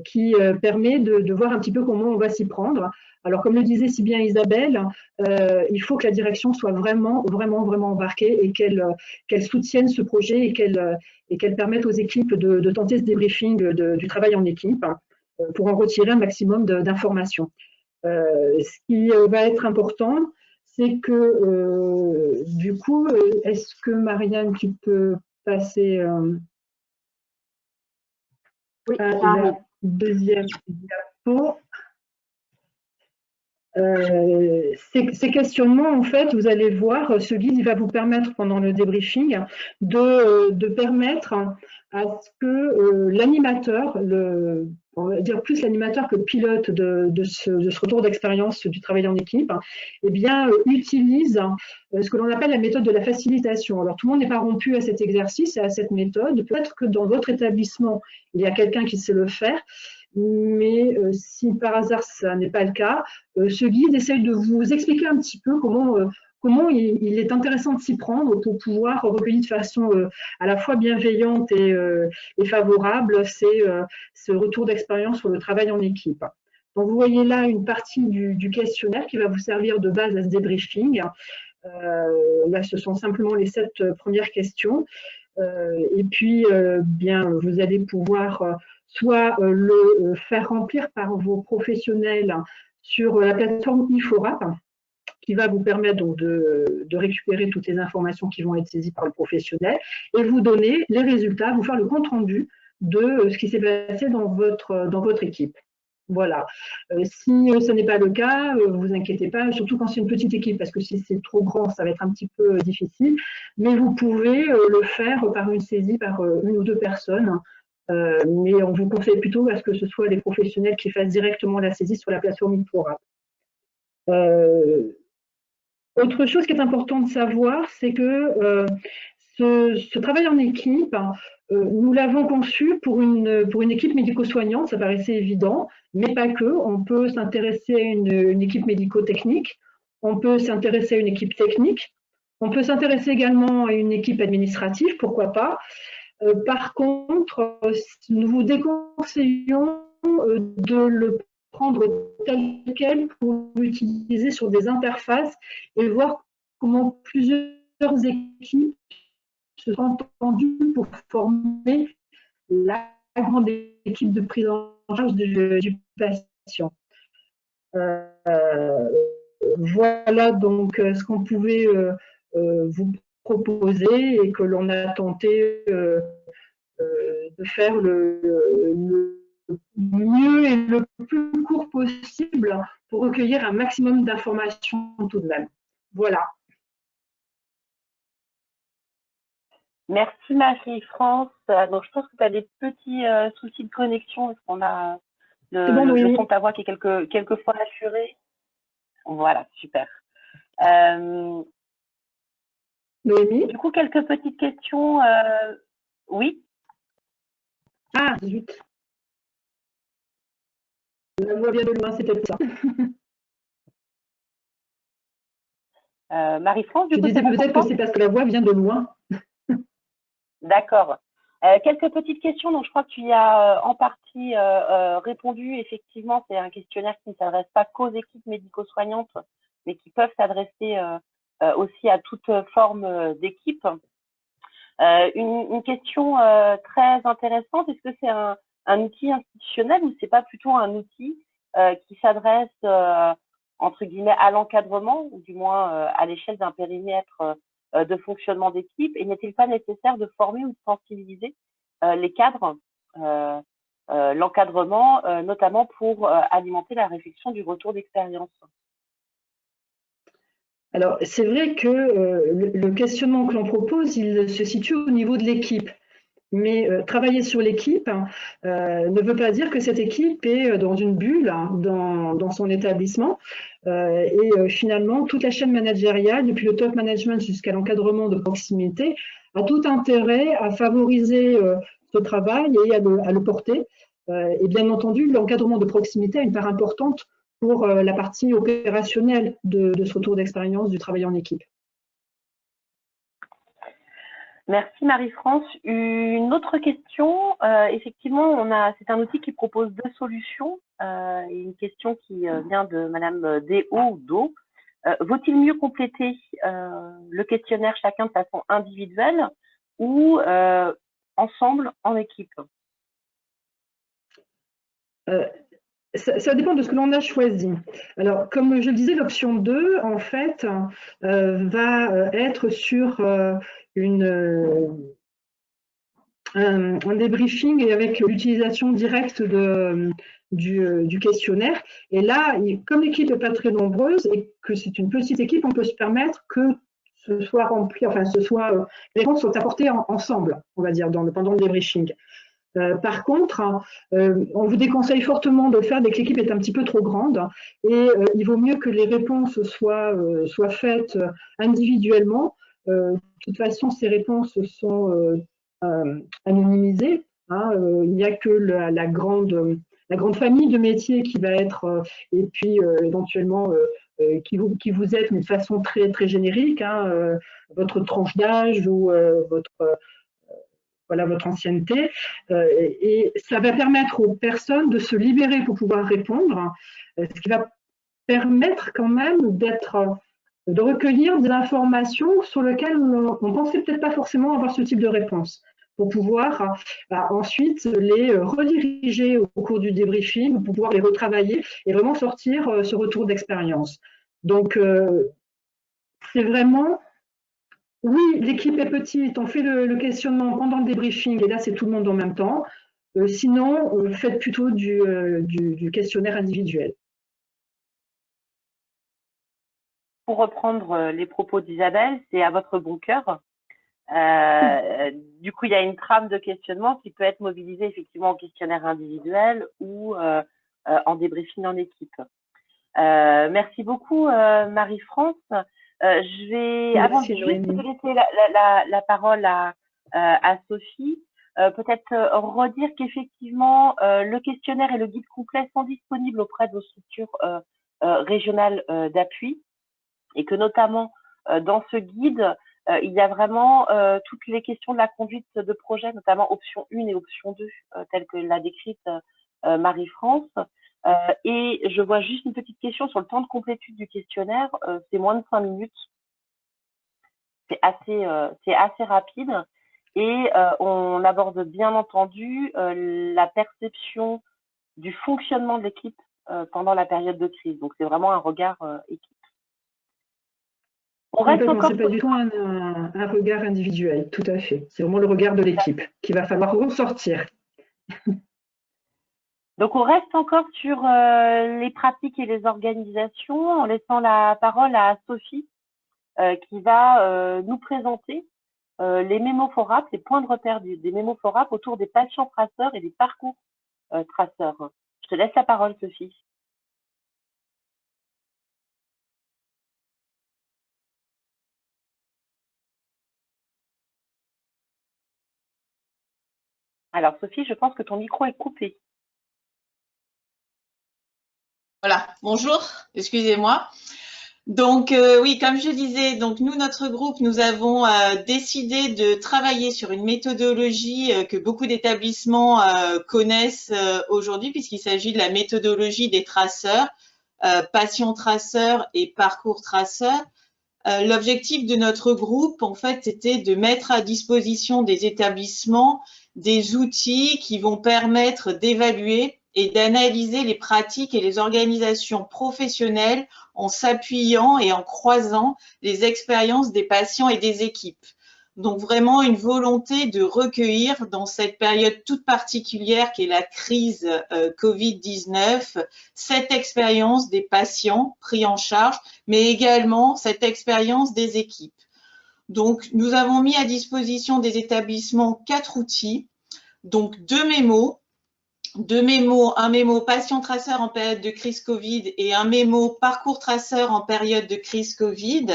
E: qui permet de voir un petit peu comment on va s'y prendre. Alors, comme le disait si bien Isabelle, il faut que la direction soit vraiment embarquée et qu'elle soutienne ce projet et qu'elle permette aux équipes de tenter ce débriefing du travail en équipe pour en retirer un maximum d'informations. Ce qui va être important, c'est que du coup, est-ce que Marianne, tu peux passer
A: Oui,
E: à la deuxième diapo? Ces questionnements, en fait, vous allez voir, ce guide, il va vous permettre pendant le débriefing de permettre à ce que l'animateur, on va dire plus l'animateur que le pilote de ce retour d'expérience du travail en équipe, eh bien, utilise ce que l'on appelle la méthode de la facilitation. Alors, tout le monde n'est pas rompu à cet exercice et à cette méthode. Peut-être que dans votre établissement, il y a quelqu'un qui sait le faire. Mais si par hasard ça n'est pas le cas, ce guide essaye de vous expliquer un petit peu comment il est intéressant de s'y prendre pour pouvoir recueillir de façon à la fois bienveillante et favorable ce retour d'expérience sur le travail en équipe. Donc vous voyez là une partie du questionnaire qui va vous servir de base à ce débriefing. Là, ce sont simplement les 7 premières questions. Et puis, bien, vous allez pouvoir soit le faire remplir par vos professionnels sur la plateforme IFORAP, qui va vous permettre donc de récupérer toutes les informations qui vont être saisies par le professionnel et vous donner les résultats, vous faire le compte-rendu de ce qui s'est passé dans votre équipe. Voilà. Si ce n'est pas le cas, vous inquiétez pas, surtout quand c'est une petite équipe, parce que si c'est trop grand, ça va être un petit peu difficile. Mais vous pouvez le faire par une saisie par 1 ou 2 personnes. Mais on vous conseille plutôt à ce que ce soit les professionnels qui fassent directement la saisie sur la plateforme IFORAP. Autre chose qui est important de savoir, c'est que ce travail en équipe, nous l'avons conçu pour une équipe médico-soignante, ça paraissait évident, mais pas que. On peut s'intéresser à une équipe médico-technique, on peut s'intéresser à une équipe technique, on peut s'intéresser également à une équipe administrative, pourquoi pas. Par contre, nous vous déconseillons de le prendre tel quel pour l'utiliser sur des interfaces et voir comment plusieurs équipes se sont entendues pour former la grande équipe de prise en charge du patient. Voilà donc ce qu'on pouvait vous proposer et que l'on a tenté de faire le mieux et le plus court possible pour recueillir un maximum d'informations tout de même. Voilà.
A: Merci Marie-France. Donc je pense que tu as des petits soucis de connexion parce qu'on a le son de ta voix qui est quelquefois assuré. Voilà, super.
E: Noémie ?
A: Du coup, quelques petites questions. Oui.
E: Ah, zut. La voix vient de loin, c'était ça.
A: Marie-France, du coup,
E: je disais peut-être que c'est parce que la voix vient de loin.
A: D'accord. Quelques petites questions, donc je crois que tu y as en partie répondu. Effectivement, c'est un questionnaire qui ne s'adresse pas qu'aux équipes médico-soignantes, mais qui peuvent s'adresser aussi à toute forme d'équipe. Une question très intéressante, est-ce que c'est un outil institutionnel ou c'est pas plutôt un outil qui s'adresse entre guillemets à l'encadrement, ou du moins à l'échelle d'un périmètre de fonctionnement d'équipe, et n'est-il pas nécessaire de former ou de sensibiliser les cadres, l'encadrement, notamment pour alimenter la réflexion du retour d'expérience?
E: Alors, c'est vrai que le questionnement que l'on propose, il se situe au niveau de l'équipe. Mais travailler sur l'équipe ne veut pas dire que cette équipe est dans une bulle dans son établissement. Finalement, toute la chaîne managériale, depuis le top management jusqu'à l'encadrement de proximité, a tout intérêt à favoriser ce travail et à le porter. Et bien entendu, l'encadrement de proximité a une part importante pour la partie opérationnelle de ce retour d'expérience du travail en équipe.
A: Merci Marie-France. Une autre question, effectivement, c'est un outil qui propose deux solutions. Et une question qui vient de Madame Do. Vaut-il mieux compléter le questionnaire chacun de façon individuelle ou ensemble en équipe?
E: Ça dépend de ce que l'on a choisi. Alors, comme je le disais, l'option 2, en fait, va être sur un débriefing et avec l'utilisation directe du questionnaire. Et là, comme l'équipe n'est pas très nombreuse et que c'est une petite équipe, on peut se permettre que ce soit rempli, enfin, les réponses soient apportées ensemble, on va dire, pendant le débriefing. Par contre, on vous déconseille fortement de le faire dès que l'équipe est un petit peu trop grande et il vaut mieux que les réponses soient faites individuellement. De toute façon, ces réponses sont anonymisées. Il n'y a que la grande famille de métiers qui va être, et puis éventuellement qui vous êtes, mais de façon très, très générique, votre tranche d'âge ou votre ancienneté, et ça va permettre aux personnes de se libérer pour pouvoir répondre, ce qui va permettre quand même de recueillir des informations sur lesquelles on ne pensait peut-être pas forcément avoir ce type de réponse, pour pouvoir ensuite les rediriger au cours du débriefing, pour pouvoir les retravailler et vraiment sortir ce retour d'expérience. Donc, c'est vraiment... Oui, l'équipe est petite, on fait le questionnement pendant le débriefing et là c'est tout le monde en même temps. Sinon, faites plutôt du questionnaire individuel.
A: Pour reprendre les propos d'Isabelle, c'est à votre bon cœur. Du coup, il y a une trame de questionnement qui peut être mobilisée effectivement en questionnaire individuel ou en débriefing en équipe. Merci beaucoup Marie-France. Je vais, avant juste de laisser la parole à Sophie, peut-être redire qu'effectivement le questionnaire et le guide complet sont disponibles auprès de vos structures régionales d'appui, et que notamment dans ce guide, il y a vraiment toutes les questions de la conduite de projet, notamment option 1 et option 2, telles que l'a décrite Marie-France. Et je vois juste une petite question sur le temps de complétude du questionnaire. C'est moins de 5 minutes. C'est assez rapide. Et on aborde bien entendu la perception du fonctionnement de l'équipe pendant la période de crise. Donc, c'est vraiment un regard équipe.
E: On reste encore... C'est pas du tout un regard individuel, tout à fait. C'est vraiment le regard de l'équipe qu'il va falloir ressortir.
A: Donc, on reste encore sur les pratiques et les organisations en laissant la parole à Sophie qui va nous présenter les mémophorapes, les points de repère des mémophorapes autour des patients traceurs et des parcours traceurs. Je te laisse la parole, Sophie. Alors, Sophie, je pense que ton micro est coupé.
F: Voilà, bonjour, excusez-moi. Donc, oui, comme je disais, donc nous, notre groupe, nous avons décidé de travailler sur une méthodologie que beaucoup d'établissements connaissent aujourd'hui, puisqu'il s'agit de la méthodologie des traceurs, patients traceurs et parcours traceurs. L'objectif de notre groupe, en fait, c'était de mettre à disposition des établissements des outils qui vont permettre d'évaluer et d'analyser les pratiques et les organisations professionnelles en s'appuyant et en croisant les expériences des patients et des équipes. Donc vraiment une volonté de recueillir dans cette période toute particulière qui est la crise Covid-19, cette expérience des patients pris en charge, mais également cette expérience des équipes. Donc nous avons mis à disposition des établissements 4 outils, donc 2 mémos, un mémo patient traceur en période de crise Covid et un mémo parcours traceur en période de crise Covid.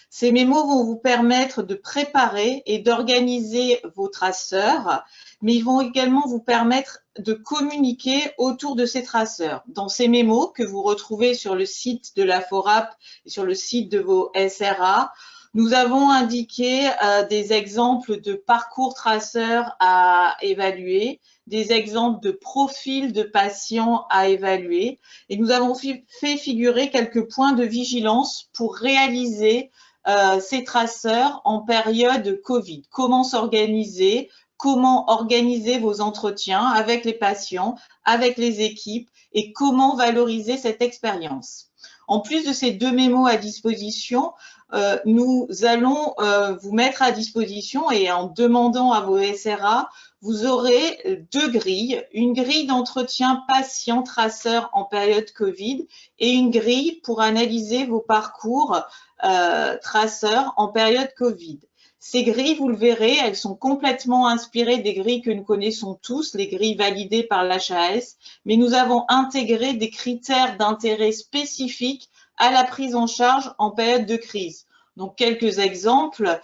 F: Ces mémos vont vous permettre de préparer et d'organiser vos traceurs, mais ils vont également vous permettre de communiquer autour de ces traceurs. Dans ces mémos que vous retrouvez sur le site de la FORAP et sur le site de vos SRA, nous avons indiqué des exemples de parcours traceurs à évaluer, des exemples de profils de patients à évaluer, et nous avons fait figurer quelques points de vigilance pour réaliser ces traceurs en période Covid. Comment s'organiser, comment organiser vos entretiens avec les patients, avec les équipes et comment valoriser cette expérience. En plus de ces 2 mémos à disposition, nous allons vous mettre à disposition et en demandant à vos SRA, vous aurez 2 grilles, une grille d'entretien patient-traceur en période Covid et une grille pour analyser vos parcours traceurs en période Covid. Ces grilles, vous le verrez, elles sont complètement inspirées des grilles que nous connaissons tous, les grilles validées par l'HAS, mais nous avons intégré des critères d'intérêt spécifiques à la prise en charge en période de crise. Donc, quelques exemples.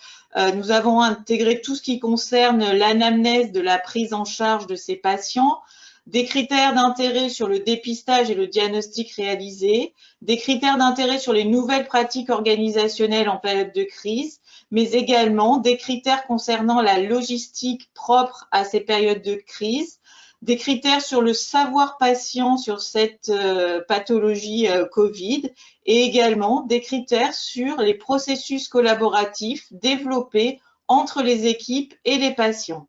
F: Nous avons intégré tout ce qui concerne l'anamnèse de la prise en charge de ces patients, des critères d'intérêt sur le dépistage et le diagnostic réalisé, des critères d'intérêt sur les nouvelles pratiques organisationnelles en période de crise, mais également des critères concernant la logistique propre à ces périodes de crise, des critères sur le savoir patient sur cette pathologie Covid et également des critères sur les processus collaboratifs développés entre les équipes et les patients.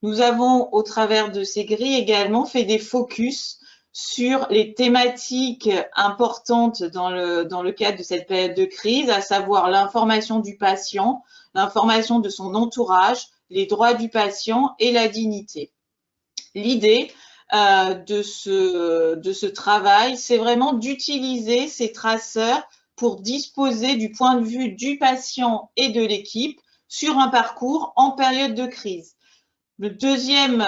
F: Nous avons, au travers de ces grilles, également fait des focus sur les thématiques importantes dans le cadre de cette période de crise, à savoir l'information du patient, l'information de son entourage, les droits du patient et la dignité. L'idée de ce travail, c'est vraiment d'utiliser ces traceurs pour disposer du point de vue du patient et de l'équipe sur un parcours en période de crise. La deuxième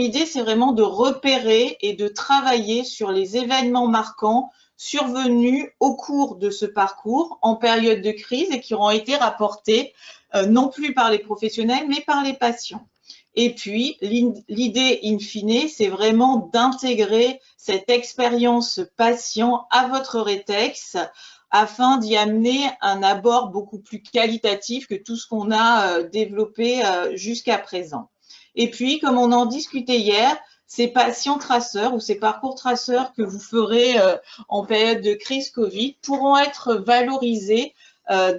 F: idée, c'est vraiment de repérer et de travailler sur les événements marquants survenus au cours de ce parcours en période de crise et qui auront été rapportés non plus par les professionnels, mais par les patients. Et puis, l'idée in fine, c'est vraiment d'intégrer cette expérience patient à votre rétex afin d'y amener un abord beaucoup plus qualitatif que tout ce qu'on a développé jusqu'à présent. Et puis, comme on en discutait hier, ces patients traceurs ou ces parcours traceurs que vous ferez en période de crise Covid pourront être valorisés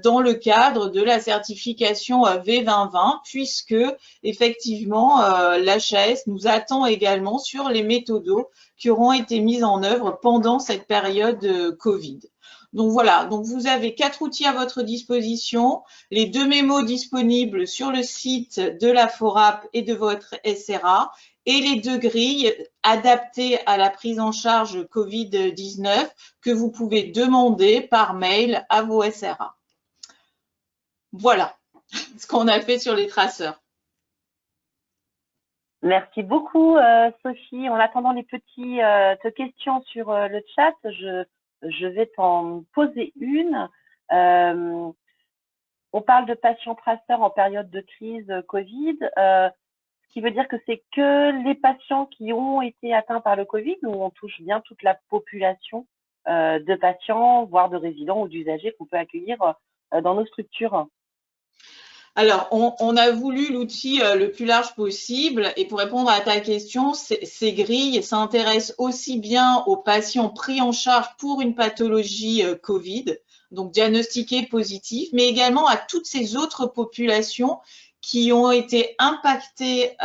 F: dans le cadre de la certification V2020, puisque effectivement l'HAS nous attend également sur les méthodos qui auront été mises en œuvre pendant cette période Covid. Donc voilà, donc vous avez 4 outils à votre disposition, les 2 mémos disponibles sur le site de la FORAP et de votre SRA et les 2 grilles adaptées à la prise en charge Covid-19 que vous pouvez demander par mail à vos SRA. Voilà ce qu'on a fait sur les traceurs.
A: Merci beaucoup, Sophie. En attendant les petites questions sur le chat, je vais t'en poser une. On parle de patients traceurs en période de crise Covid, ce qui veut dire que c'est que les patients qui ont été atteints par le Covid ou on touche bien toute la population de patients, voire de résidents ou d'usagers qu'on peut accueillir dans nos structures?
F: Alors, on a voulu l'outil le plus large possible et pour répondre à ta question, ces grilles s'intéressent aussi bien aux patients pris en charge pour une pathologie Covid, donc diagnostiqués positifs, mais également à toutes ces autres populations qui ont été impactés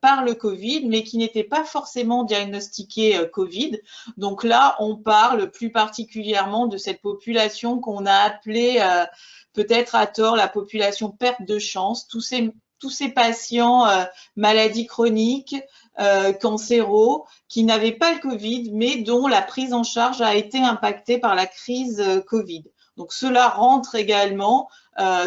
F: par le Covid, mais qui n'étaient pas forcément diagnostiqués Covid. Donc là, on parle plus particulièrement de cette population qu'on a appelée peut-être à tort la population perte de chance, tous ces patients maladies chroniques, cancéraux, qui n'avaient pas le Covid, mais dont la prise en charge a été impactée par la crise Covid. Donc cela rentre également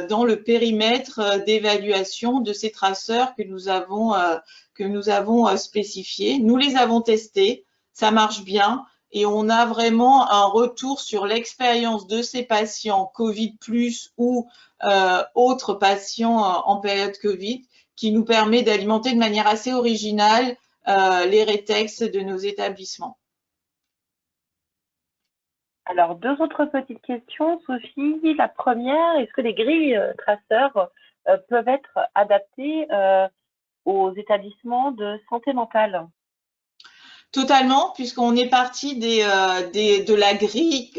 F: dans le périmètre d'évaluation de ces traceurs que nous avons spécifiés. Nous les avons testés, ça marche bien et on a vraiment un retour sur l'expérience de ces patients Covid plus ou autres patients en période Covid qui nous permet d'alimenter de manière assez originale les rétextes de nos établissements.
A: Alors, deux autres petites questions, Sophie. La première, est-ce que les grilles traceurs peuvent être adaptées aux établissements de santé mentale?
F: Totalement, puisqu'on est parti de la grille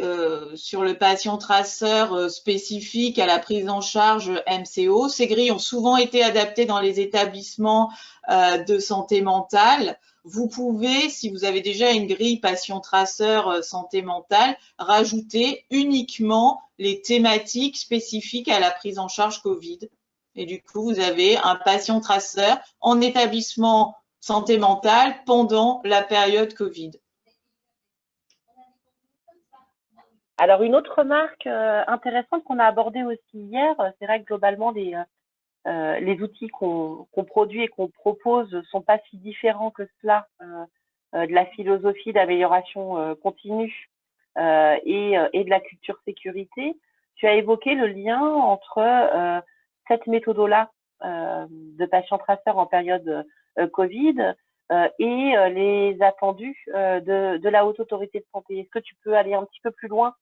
F: sur le patient traceur spécifique à la prise en charge MCO. Ces grilles ont souvent été adaptées dans les établissements de santé mentale. Vous pouvez, si vous avez déjà une grille patient traceur santé mentale, rajouter uniquement les thématiques spécifiques à la prise en charge Covid. Et du coup, vous avez un patient traceur en établissement santé mentale pendant la période Covid.
A: Alors, une autre remarque intéressante qu'on a abordée aussi hier, c'est vrai que globalement, les outils qu'on produit et qu'on propose ne sont pas si différents que cela de la philosophie d'amélioration continue et de la culture sécurité. Tu as évoqué le lien entre cette méthode-là de patients traceurs en période Covid et les attendus de la Haute Autorité de Santé. Est-ce que tu peux aller un petit peu plus loin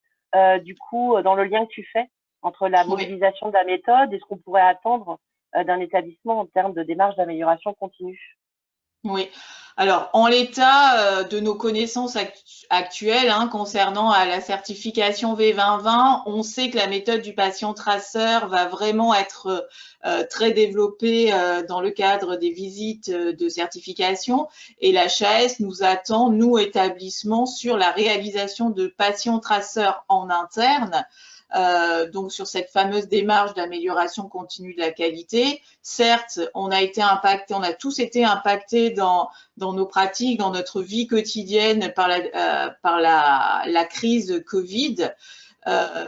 A: du coup dans le lien que tu fais entre la mobilisation de la méthode et ce qu'on pourrait attendre d'un établissement en termes de démarche d'amélioration continue?
F: Oui. Alors, en l'état de nos connaissances actuelles concernant la certification V2020, on sait que la méthode du patient traceur va vraiment être très développée dans le cadre des visites de certification et l'HAS nous attend, nous, établissements, sur la réalisation de patients traceurs en interne. Donc sur cette fameuse démarche d'amélioration continue de la qualité. Certes, on a tous été impactés dans nos pratiques, dans notre vie quotidienne par la crise Covid.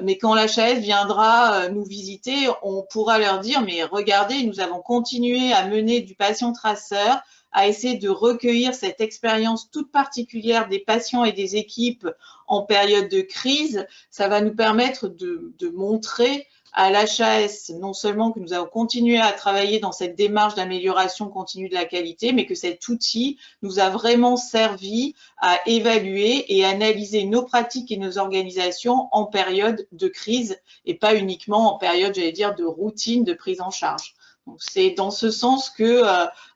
F: Mais quand l'HAS viendra nous visiter, on pourra leur dire, mais regardez, nous avons continué à mener du patient traceur, à essayer de recueillir cette expérience toute particulière des patients et des équipes en période de crise. Ça va nous permettre de montrer à l'HAS non seulement que nous avons continué à travailler dans cette démarche d'amélioration continue de la qualité, mais que cet outil nous a vraiment servi à évaluer et analyser nos pratiques et nos organisations en période de crise et pas uniquement en période, j'allais dire, de routine de prise en charge. C'est dans ce sens que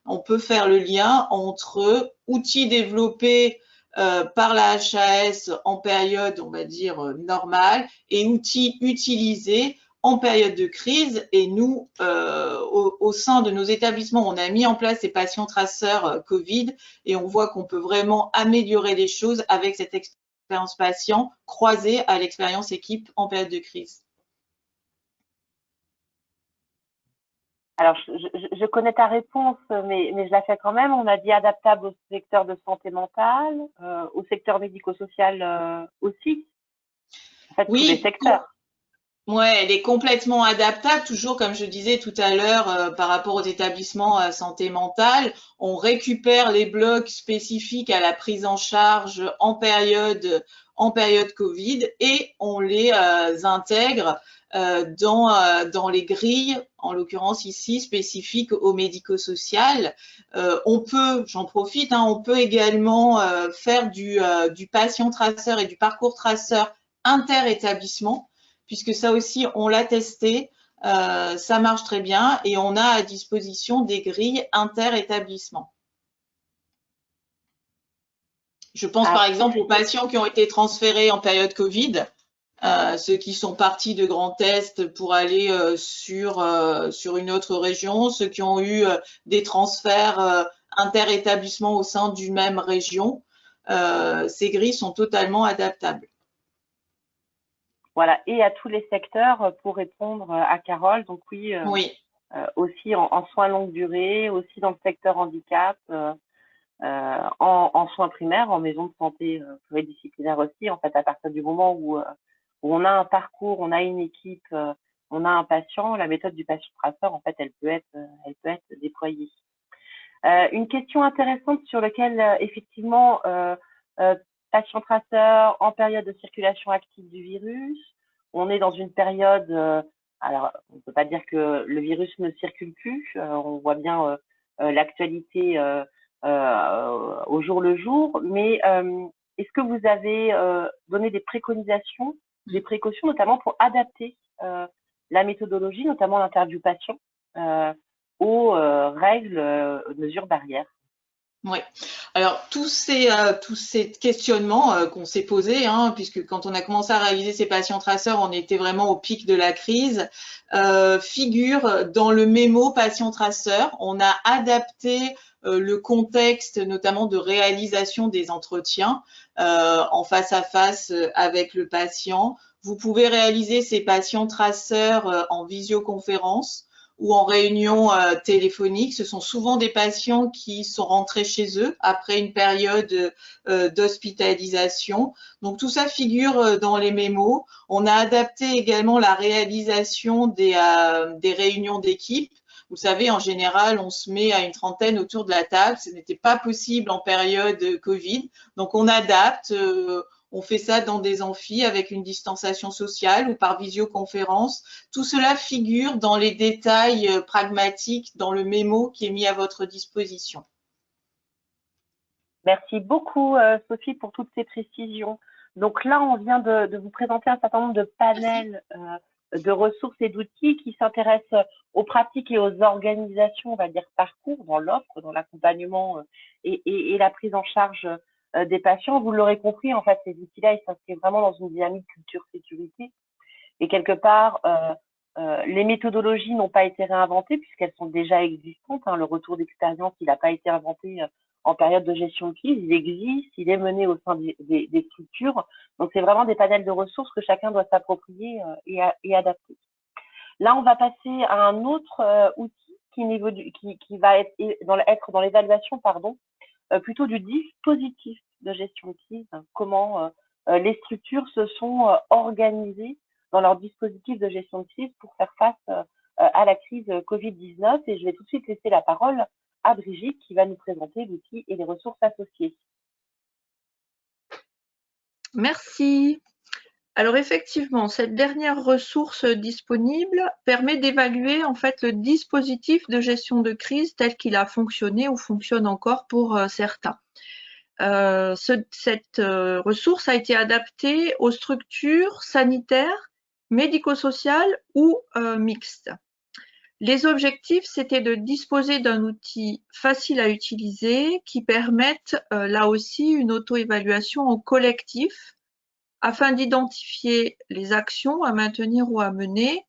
F: on peut faire le lien entre outils développés par la HAS en période, on va dire, normale et outils utilisés en période de crise. Et nous, au sein de nos établissements, on a mis en place ces patients traceurs Covid et on voit qu'on peut vraiment améliorer les choses avec cette expérience patient croisée à l'expérience équipe en période de crise.
A: Alors, je connais ta réponse, mais je la fais quand même. On a dit adaptable au secteur de santé mentale, au secteur médico-social aussi. En fait, oui, tous les secteurs.
F: Oui, elle est complètement adaptable, toujours comme je disais tout à l'heure par rapport aux établissements santé mentale. On récupère les blocs spécifiques à la prise en charge en période Covid et on les intègre dans les grilles, en l'occurrence ici spécifiques au médico-social. On peut, j'en profite, on peut également faire du patient traceur et du parcours traceur inter-établissement, puisque ça aussi on l'a testé, ça marche très bien et on a à disposition des grilles inter-établissement. Je pense par exemple aux patients qui ont été transférés en période Covid. ceux qui sont partis de Grand Est pour aller sur une autre région, ceux qui ont eu des transferts interétablissements au sein d'une même région. Ces grilles sont totalement adaptables.
A: Voilà, et à tous les secteurs pour répondre à Carole. Donc oui, aussi en soins longue durée, aussi dans le secteur handicap, en soins primaires, en maison de santé pluridisciplinaire aussi. En fait, à partir du moment où on a un parcours, on a une équipe, on a un patient, la méthode du patient traceur, en fait, elle peut être déployée. Une question intéressante sur laquelle effectivement patient traceur en période de circulation active du virus. On est dans une période, alors on ne peut pas dire que le virus ne circule plus, on voit bien l'actualité au jour le jour, mais est-ce que vous avez donné des préconisations, des précautions, notamment pour adapter la méthodologie, notamment l'interview patient, aux règles, mesures barrières?
F: Oui. Alors tous ces questionnements qu'on s'est posés, puisque quand on a commencé à réaliser ces patients traceurs, on était vraiment au pic de la crise, figurent dans le mémo patient traceur. On a adapté le contexte, notamment de réalisation des entretiens en face à face avec le patient. Vous pouvez réaliser ces patients traceurs en visioconférence ou en réunion téléphonique. Ce sont souvent des patients qui sont rentrés chez eux après une période d'hospitalisation. Donc tout ça figure dans les mémos. On a adapté également la réalisation des réunions d'équipe. Vous savez, en général, on se met à une trentaine autour de la table. Ce n'était pas possible en période Covid. Donc on adapte. On fait ça dans des amphis avec une distanciation sociale ou par visioconférence. Tout cela figure dans les détails pragmatiques dans le mémo qui est mis à votre disposition.
A: Merci beaucoup, Sophie, pour toutes ces précisions. Donc là, on vient de vous présenter un certain nombre de panels de ressources et d'outils qui s'intéressent aux pratiques et aux organisations, on va dire, parcours dans l'offre, dans l'accompagnement et la prise en charge des patients. Vous l'aurez compris, en fait, ces outils-là, ils s'inscrivent vraiment dans une dynamique culture-sécurité. Et quelque part, les méthodologies n'ont pas été réinventées puisqu'elles sont déjà existantes. Le retour d'expérience, il n'a pas été inventé en période de gestion de crise. Il existe, il est mené au sein des structures. Donc, c'est vraiment des panels de ressources que chacun doit s'approprier et adapter. Là, on va passer à un autre outil qui va être dans l'évaluation, plutôt du dispositif de gestion de crise, comment les structures se sont organisées dans leur dispositif de gestion de crise pour faire face à la crise Covid-19. Et je vais tout de suite laisser la parole à Brigitte qui va nous présenter l'outil et les ressources associées.
B: Merci. Alors effectivement, cette dernière ressource disponible permet d'évaluer en fait le dispositif de gestion de crise tel qu'il a fonctionné ou fonctionne encore pour certains. Cette ressource a été adaptée aux structures sanitaires, médico-sociales ou mixtes. Les objectifs, c'était de disposer d'un outil facile à utiliser qui permette là aussi une auto-évaluation en collectif afin d'identifier les actions à maintenir ou à mener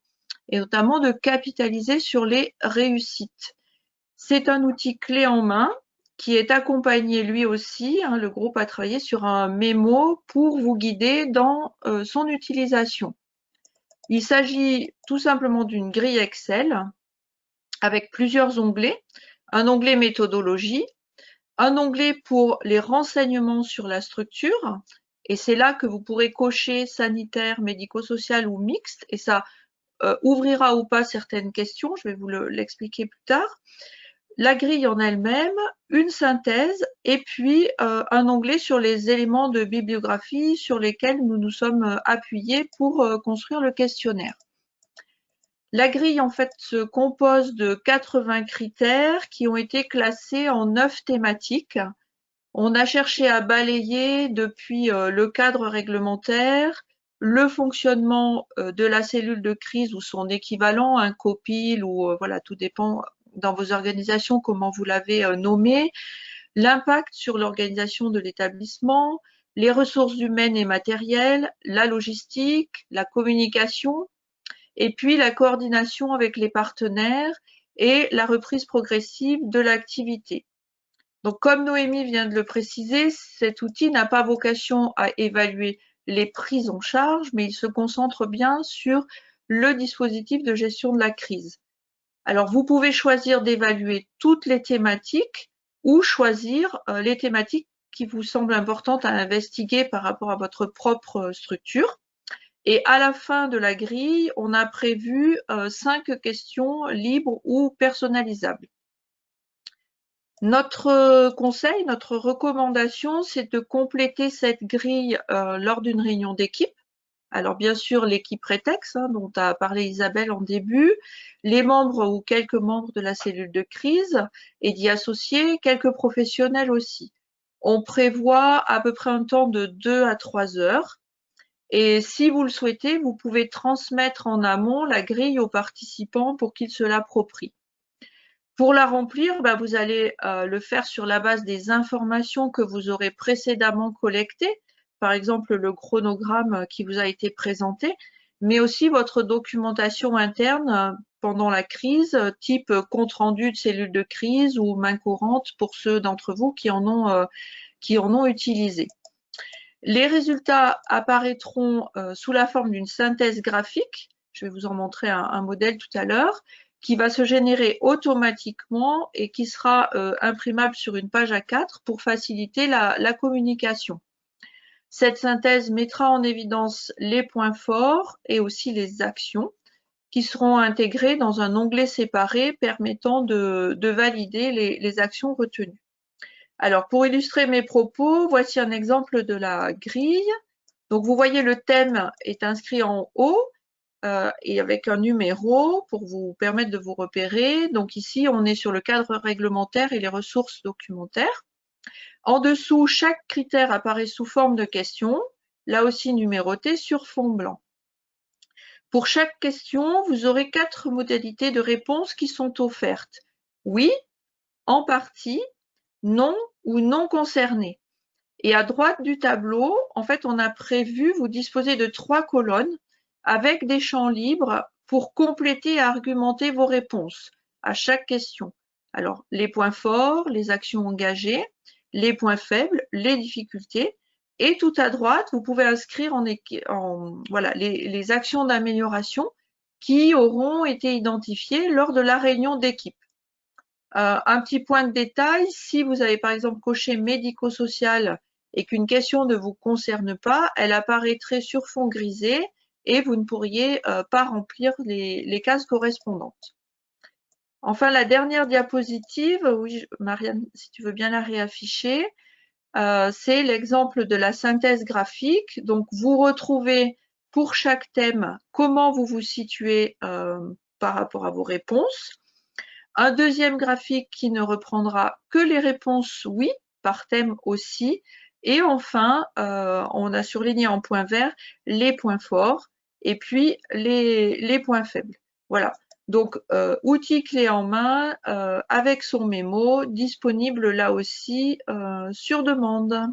B: et notamment de capitaliser sur les réussites. C'est un outil clé en main qui est accompagné lui aussi, le groupe a travaillé sur un mémo pour vous guider dans son utilisation. Il s'agit tout simplement d'une grille Excel avec plusieurs onglets, un onglet méthodologie, un onglet pour les renseignements sur la structure, et c'est là que vous pourrez cocher sanitaire, médico-social ou mixte, et ça ouvrira ou pas certaines questions, je vais vous l'expliquer plus tard. La grille en elle-même, une synthèse, et puis un onglet sur les éléments de bibliographie sur lesquels nous nous sommes appuyés pour construire le questionnaire. La grille, en fait, se compose de 80 critères qui ont été classés en 9 thématiques. On a cherché à balayer depuis le cadre réglementaire, le fonctionnement de la cellule de crise ou son équivalent, un COPIL ou voilà, tout dépend dans vos organisations comment vous l'avez nommé, l'impact sur l'organisation de l'établissement, les ressources humaines et matérielles, la logistique, la communication, et puis la coordination avec les partenaires et la reprise progressive de l'activité. Donc, comme Noémie vient de le préciser, cet outil n'a pas vocation à évaluer les prises en charge, mais il se concentre bien sur le dispositif de gestion de la crise. Alors, vous pouvez choisir d'évaluer toutes les thématiques ou choisir les thématiques qui vous semblent importantes à investiguer par rapport à votre propre structure. Et à la fin de la grille, on a prévu 5 questions libres ou personnalisables. Notre conseil, notre recommandation, c'est de compléter cette grille lors d'une réunion d'équipe. Alors bien sûr, l'équipe Rétex, dont a parlé Isabelle en début, les membres ou quelques membres de la cellule de crise et d'y associer quelques professionnels aussi. On prévoit à peu près un temps de 2 à 3 heures. Et si vous le souhaitez, vous pouvez transmettre en amont la grille aux participants pour qu'ils se l'approprient. Pour la remplir, vous allez le faire sur la base des informations que vous aurez précédemment collectées, par exemple le chronogramme qui vous a été présenté, mais aussi votre documentation interne pendant la crise, type compte-rendu de cellule de crise ou main courante pour ceux d'entre vous qui en ont utilisé. Les résultats apparaîtront sous la forme d'une synthèse graphique. Je vais vous en montrer un modèle tout à l'heure, qui va se générer automatiquement et qui sera imprimable sur une page A4 pour faciliter la communication. Cette synthèse mettra en évidence les points forts et aussi les actions qui seront intégrées dans un onglet séparé permettant de valider les actions retenues. Alors, pour illustrer mes propos, voici un exemple de la grille. Donc, vous voyez, le thème est inscrit en haut et avec un numéro pour vous permettre de vous repérer. Donc, ici, on est sur le cadre réglementaire et les ressources documentaires. En dessous, chaque critère apparaît sous forme de question, là aussi numéroté sur fond blanc. Pour chaque question, vous aurez 4 modalités de réponse qui sont offertes. Oui, en partie, non ou non concerné. Et à droite du tableau, en fait, on a prévu, vous disposez de 3 colonnes avec des champs libres pour compléter et argumenter vos réponses à chaque question. Alors, les points forts, les actions engagées, les points faibles, les difficultés. Et tout à droite, vous pouvez inscrire voilà, les actions d'amélioration qui auront été identifiées lors de la réunion d'équipe. Un petit point de détail, si vous avez par exemple coché médico-social et qu'une question ne vous concerne pas, elle apparaîtrait sur fond grisé et vous ne pourriez pas remplir les cases correspondantes. Enfin, la dernière diapositive, oui, Marianne, si tu veux bien la réafficher, c'est l'exemple de la synthèse graphique. Donc, vous retrouvez pour chaque thème comment vous vous situez par rapport à vos réponses. Un deuxième graphique qui ne reprendra que les réponses oui, par thème aussi. Et enfin, on a surligné en point vert les points forts et puis les points faibles. Voilà. Donc, outil clé en main avec son mémo, disponible là aussi sur demande.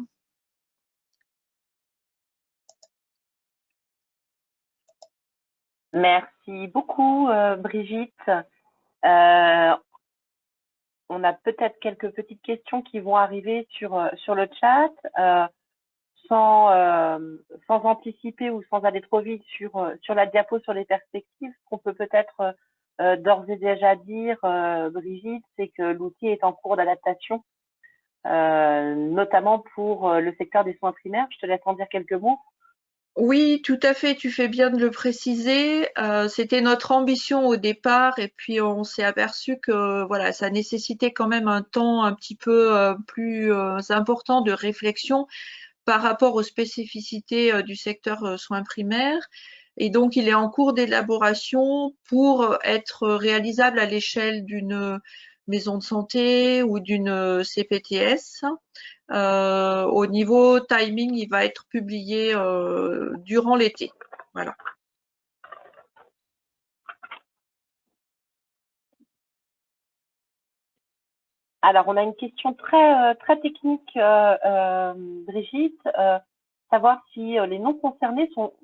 A: Merci beaucoup, Brigitte. On a peut-être quelques petites questions qui vont arriver sur le chat. Sans anticiper ou sans aller trop vite sur la diapo sur les perspectives, ce qu'on peut peut-être d'ores et déjà dire, Brigitte, c'est que l'outil est en cours d'adaptation, notamment pour le secteur des soins primaires. Je te laisse en dire quelques mots.
B: Oui, tout à fait, tu fais bien de le préciser. C'était notre ambition au départ et puis on s'est aperçu que voilà, ça nécessitait quand même un temps un petit peu plus important de réflexion par rapport aux spécificités du secteur soins primaires. Et donc, il est en cours d'élaboration pour être réalisable à l'échelle d'une maison de santé ou d'une CPTS. Au niveau timing, il va être publié durant l'été. Voilà.
A: Alors, on a une question très technique, Brigitte. savoir si les non concernés sont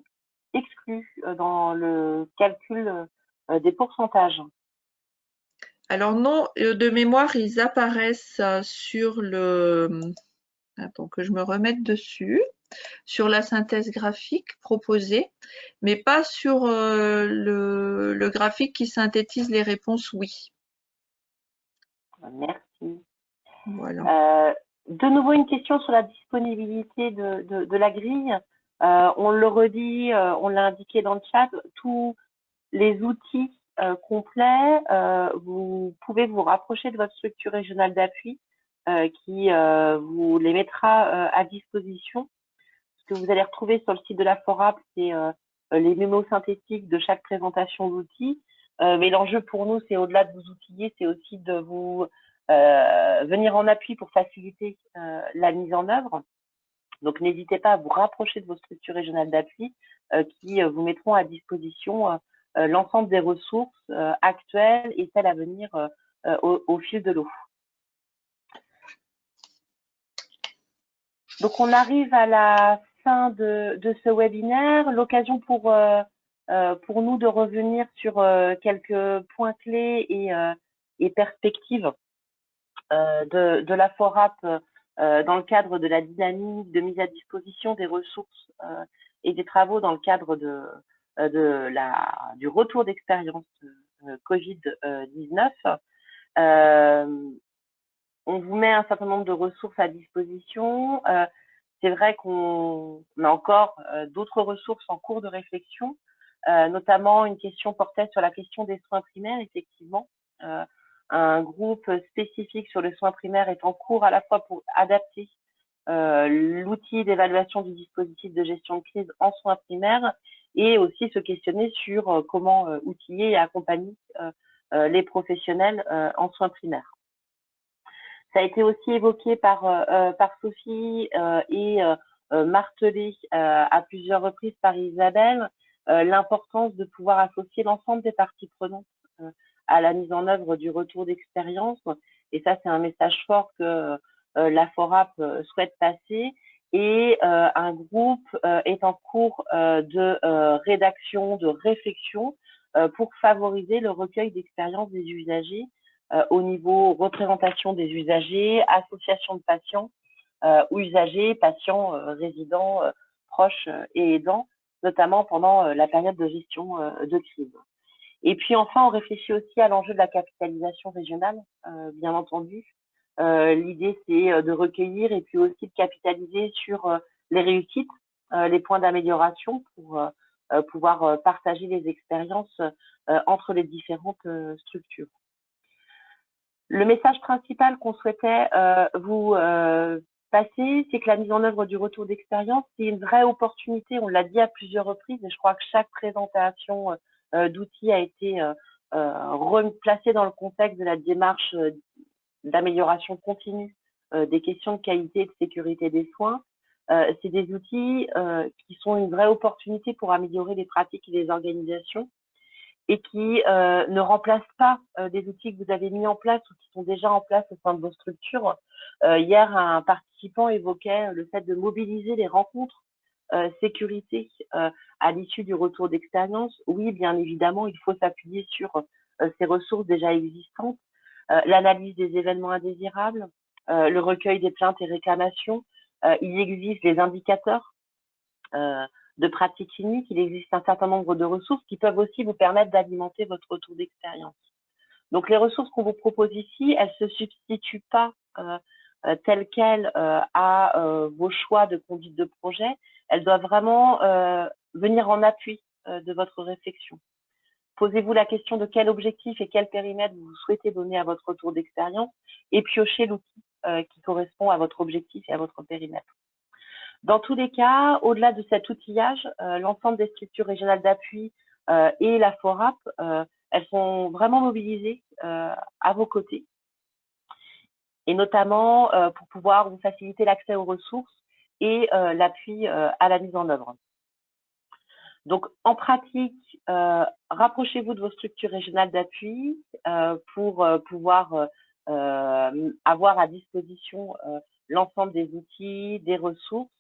A: exclus dans le calcul des pourcentages.
B: Alors non, de mémoire, ils apparaissent sur le… Attends que je me remette dessus. Sur la synthèse graphique proposée, mais pas sur le graphique qui synthétise les réponses oui.
A: Merci.
B: Voilà.
A: De nouveau, une question sur la disponibilité de la grille. On le redit, on l'a indiqué dans le chat, tous les outils complets, vous pouvez vous rapprocher de votre structure régionale d'appui qui vous les mettra à disposition. Ce que vous allez retrouver sur le site de la FORAP, c'est les mémos synthétiques de chaque présentation d'outils. Mais l'enjeu pour nous, c'est au-delà de vous outiller, c'est aussi de vous venir en appui pour faciliter la mise en œuvre. Donc, n'hésitez pas à vous rapprocher de vos structures régionales d'appui qui vous mettront à disposition l'ensemble des ressources actuelles et celles à venir au fil de l'eau. Donc, on arrive à la fin de ce webinaire, l'occasion pour nous de revenir sur quelques points clés et perspectives de la FORAP dans le cadre de la dynamique de mise à disposition des ressources et des travaux dans le cadre du retour d'expérience Covid-19. On vous met un certain nombre de ressources à disposition. C'est vrai qu'on a encore d'autres ressources en cours de réflexion, notamment une question portait sur la question des soins primaires, effectivement. Un groupe spécifique sur le soin primaire est en cours à la fois pour adapter l'outil d'évaluation du dispositif de gestion de crise en soins primaires et aussi se questionner sur comment outiller et accompagner les professionnels en soins primaires. Ça a été aussi évoqué par Sophie et martelé à plusieurs reprises par Isabelle, l'importance de pouvoir associer l'ensemble des parties prenantes à la mise en œuvre du retour d'expérience. Et ça, c'est un message fort que la FORAP souhaite passer. Et un groupe est en cours de rédaction, de réflexion pour favoriser le recueil d'expériences des usagers au niveau représentation des usagers, association de patients ou usagers, patients, résidents, proches et aidants, notamment pendant la période de gestion de crise. Et puis enfin, on réfléchit aussi à l'enjeu de la capitalisation régionale, bien entendu. L'idée, c'est de recueillir et puis aussi de capitaliser sur les réussites, les points d'amélioration pour pouvoir partager les expériences entre les différentes structures. Le message principal qu'on souhaitait vous passer, c'est que la mise en œuvre du retour d'expérience, c'est une vraie opportunité. On l'a dit à plusieurs reprises et je crois que chaque présentation d'outils a été replacée dans le contexte de la démarche d'amélioration continue des questions de qualité et de sécurité des soins. C'est des outils qui sont une vraie opportunité pour améliorer les pratiques et les organisations et qui ne remplacent pas des outils que vous avez mis en place ou qui sont déjà en place au sein de vos structures. Hier, un participant évoquait le fait de mobiliser les rencontres sécurité à l'issue du retour d'expérience. Oui, bien évidemment, il faut s'appuyer sur ces ressources déjà existantes, l'analyse des événements indésirables, le recueil des plaintes et réclamations. Il existe des indicateurs de pratiques cliniques, il existe un certain nombre de ressources qui peuvent aussi vous permettre d'alimenter votre retour d'expérience. Donc, les ressources qu'on vous propose ici, elles ne se substituent pas telles quelles à vos choix de conduite de projet. Elles doivent vraiment venir en appui de votre réflexion. Posez-vous la question de quel objectif et quel périmètre vous souhaitez donner à votre retour d'expérience et piochez l'outil qui correspond à votre objectif et à votre périmètre. Dans tous les cas, au-delà de cet outillage, l'ensemble des structures régionales d'appui et la FORAP, elles sont vraiment mobilisées à vos côtés, et notamment pour pouvoir vous faciliter l'accès aux ressources et l'appui à la mise en œuvre. Donc, en pratique, rapprochez-vous de vos structures régionales d'appui pour pouvoir avoir à disposition l'ensemble des outils, des ressources,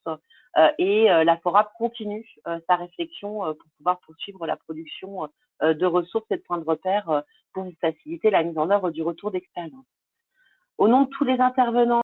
A: et la FORAP continue sa réflexion pour pouvoir poursuivre la production de ressources et de points de repère pour faciliter la mise en œuvre du retour d'expérience. Au nom de tous les intervenants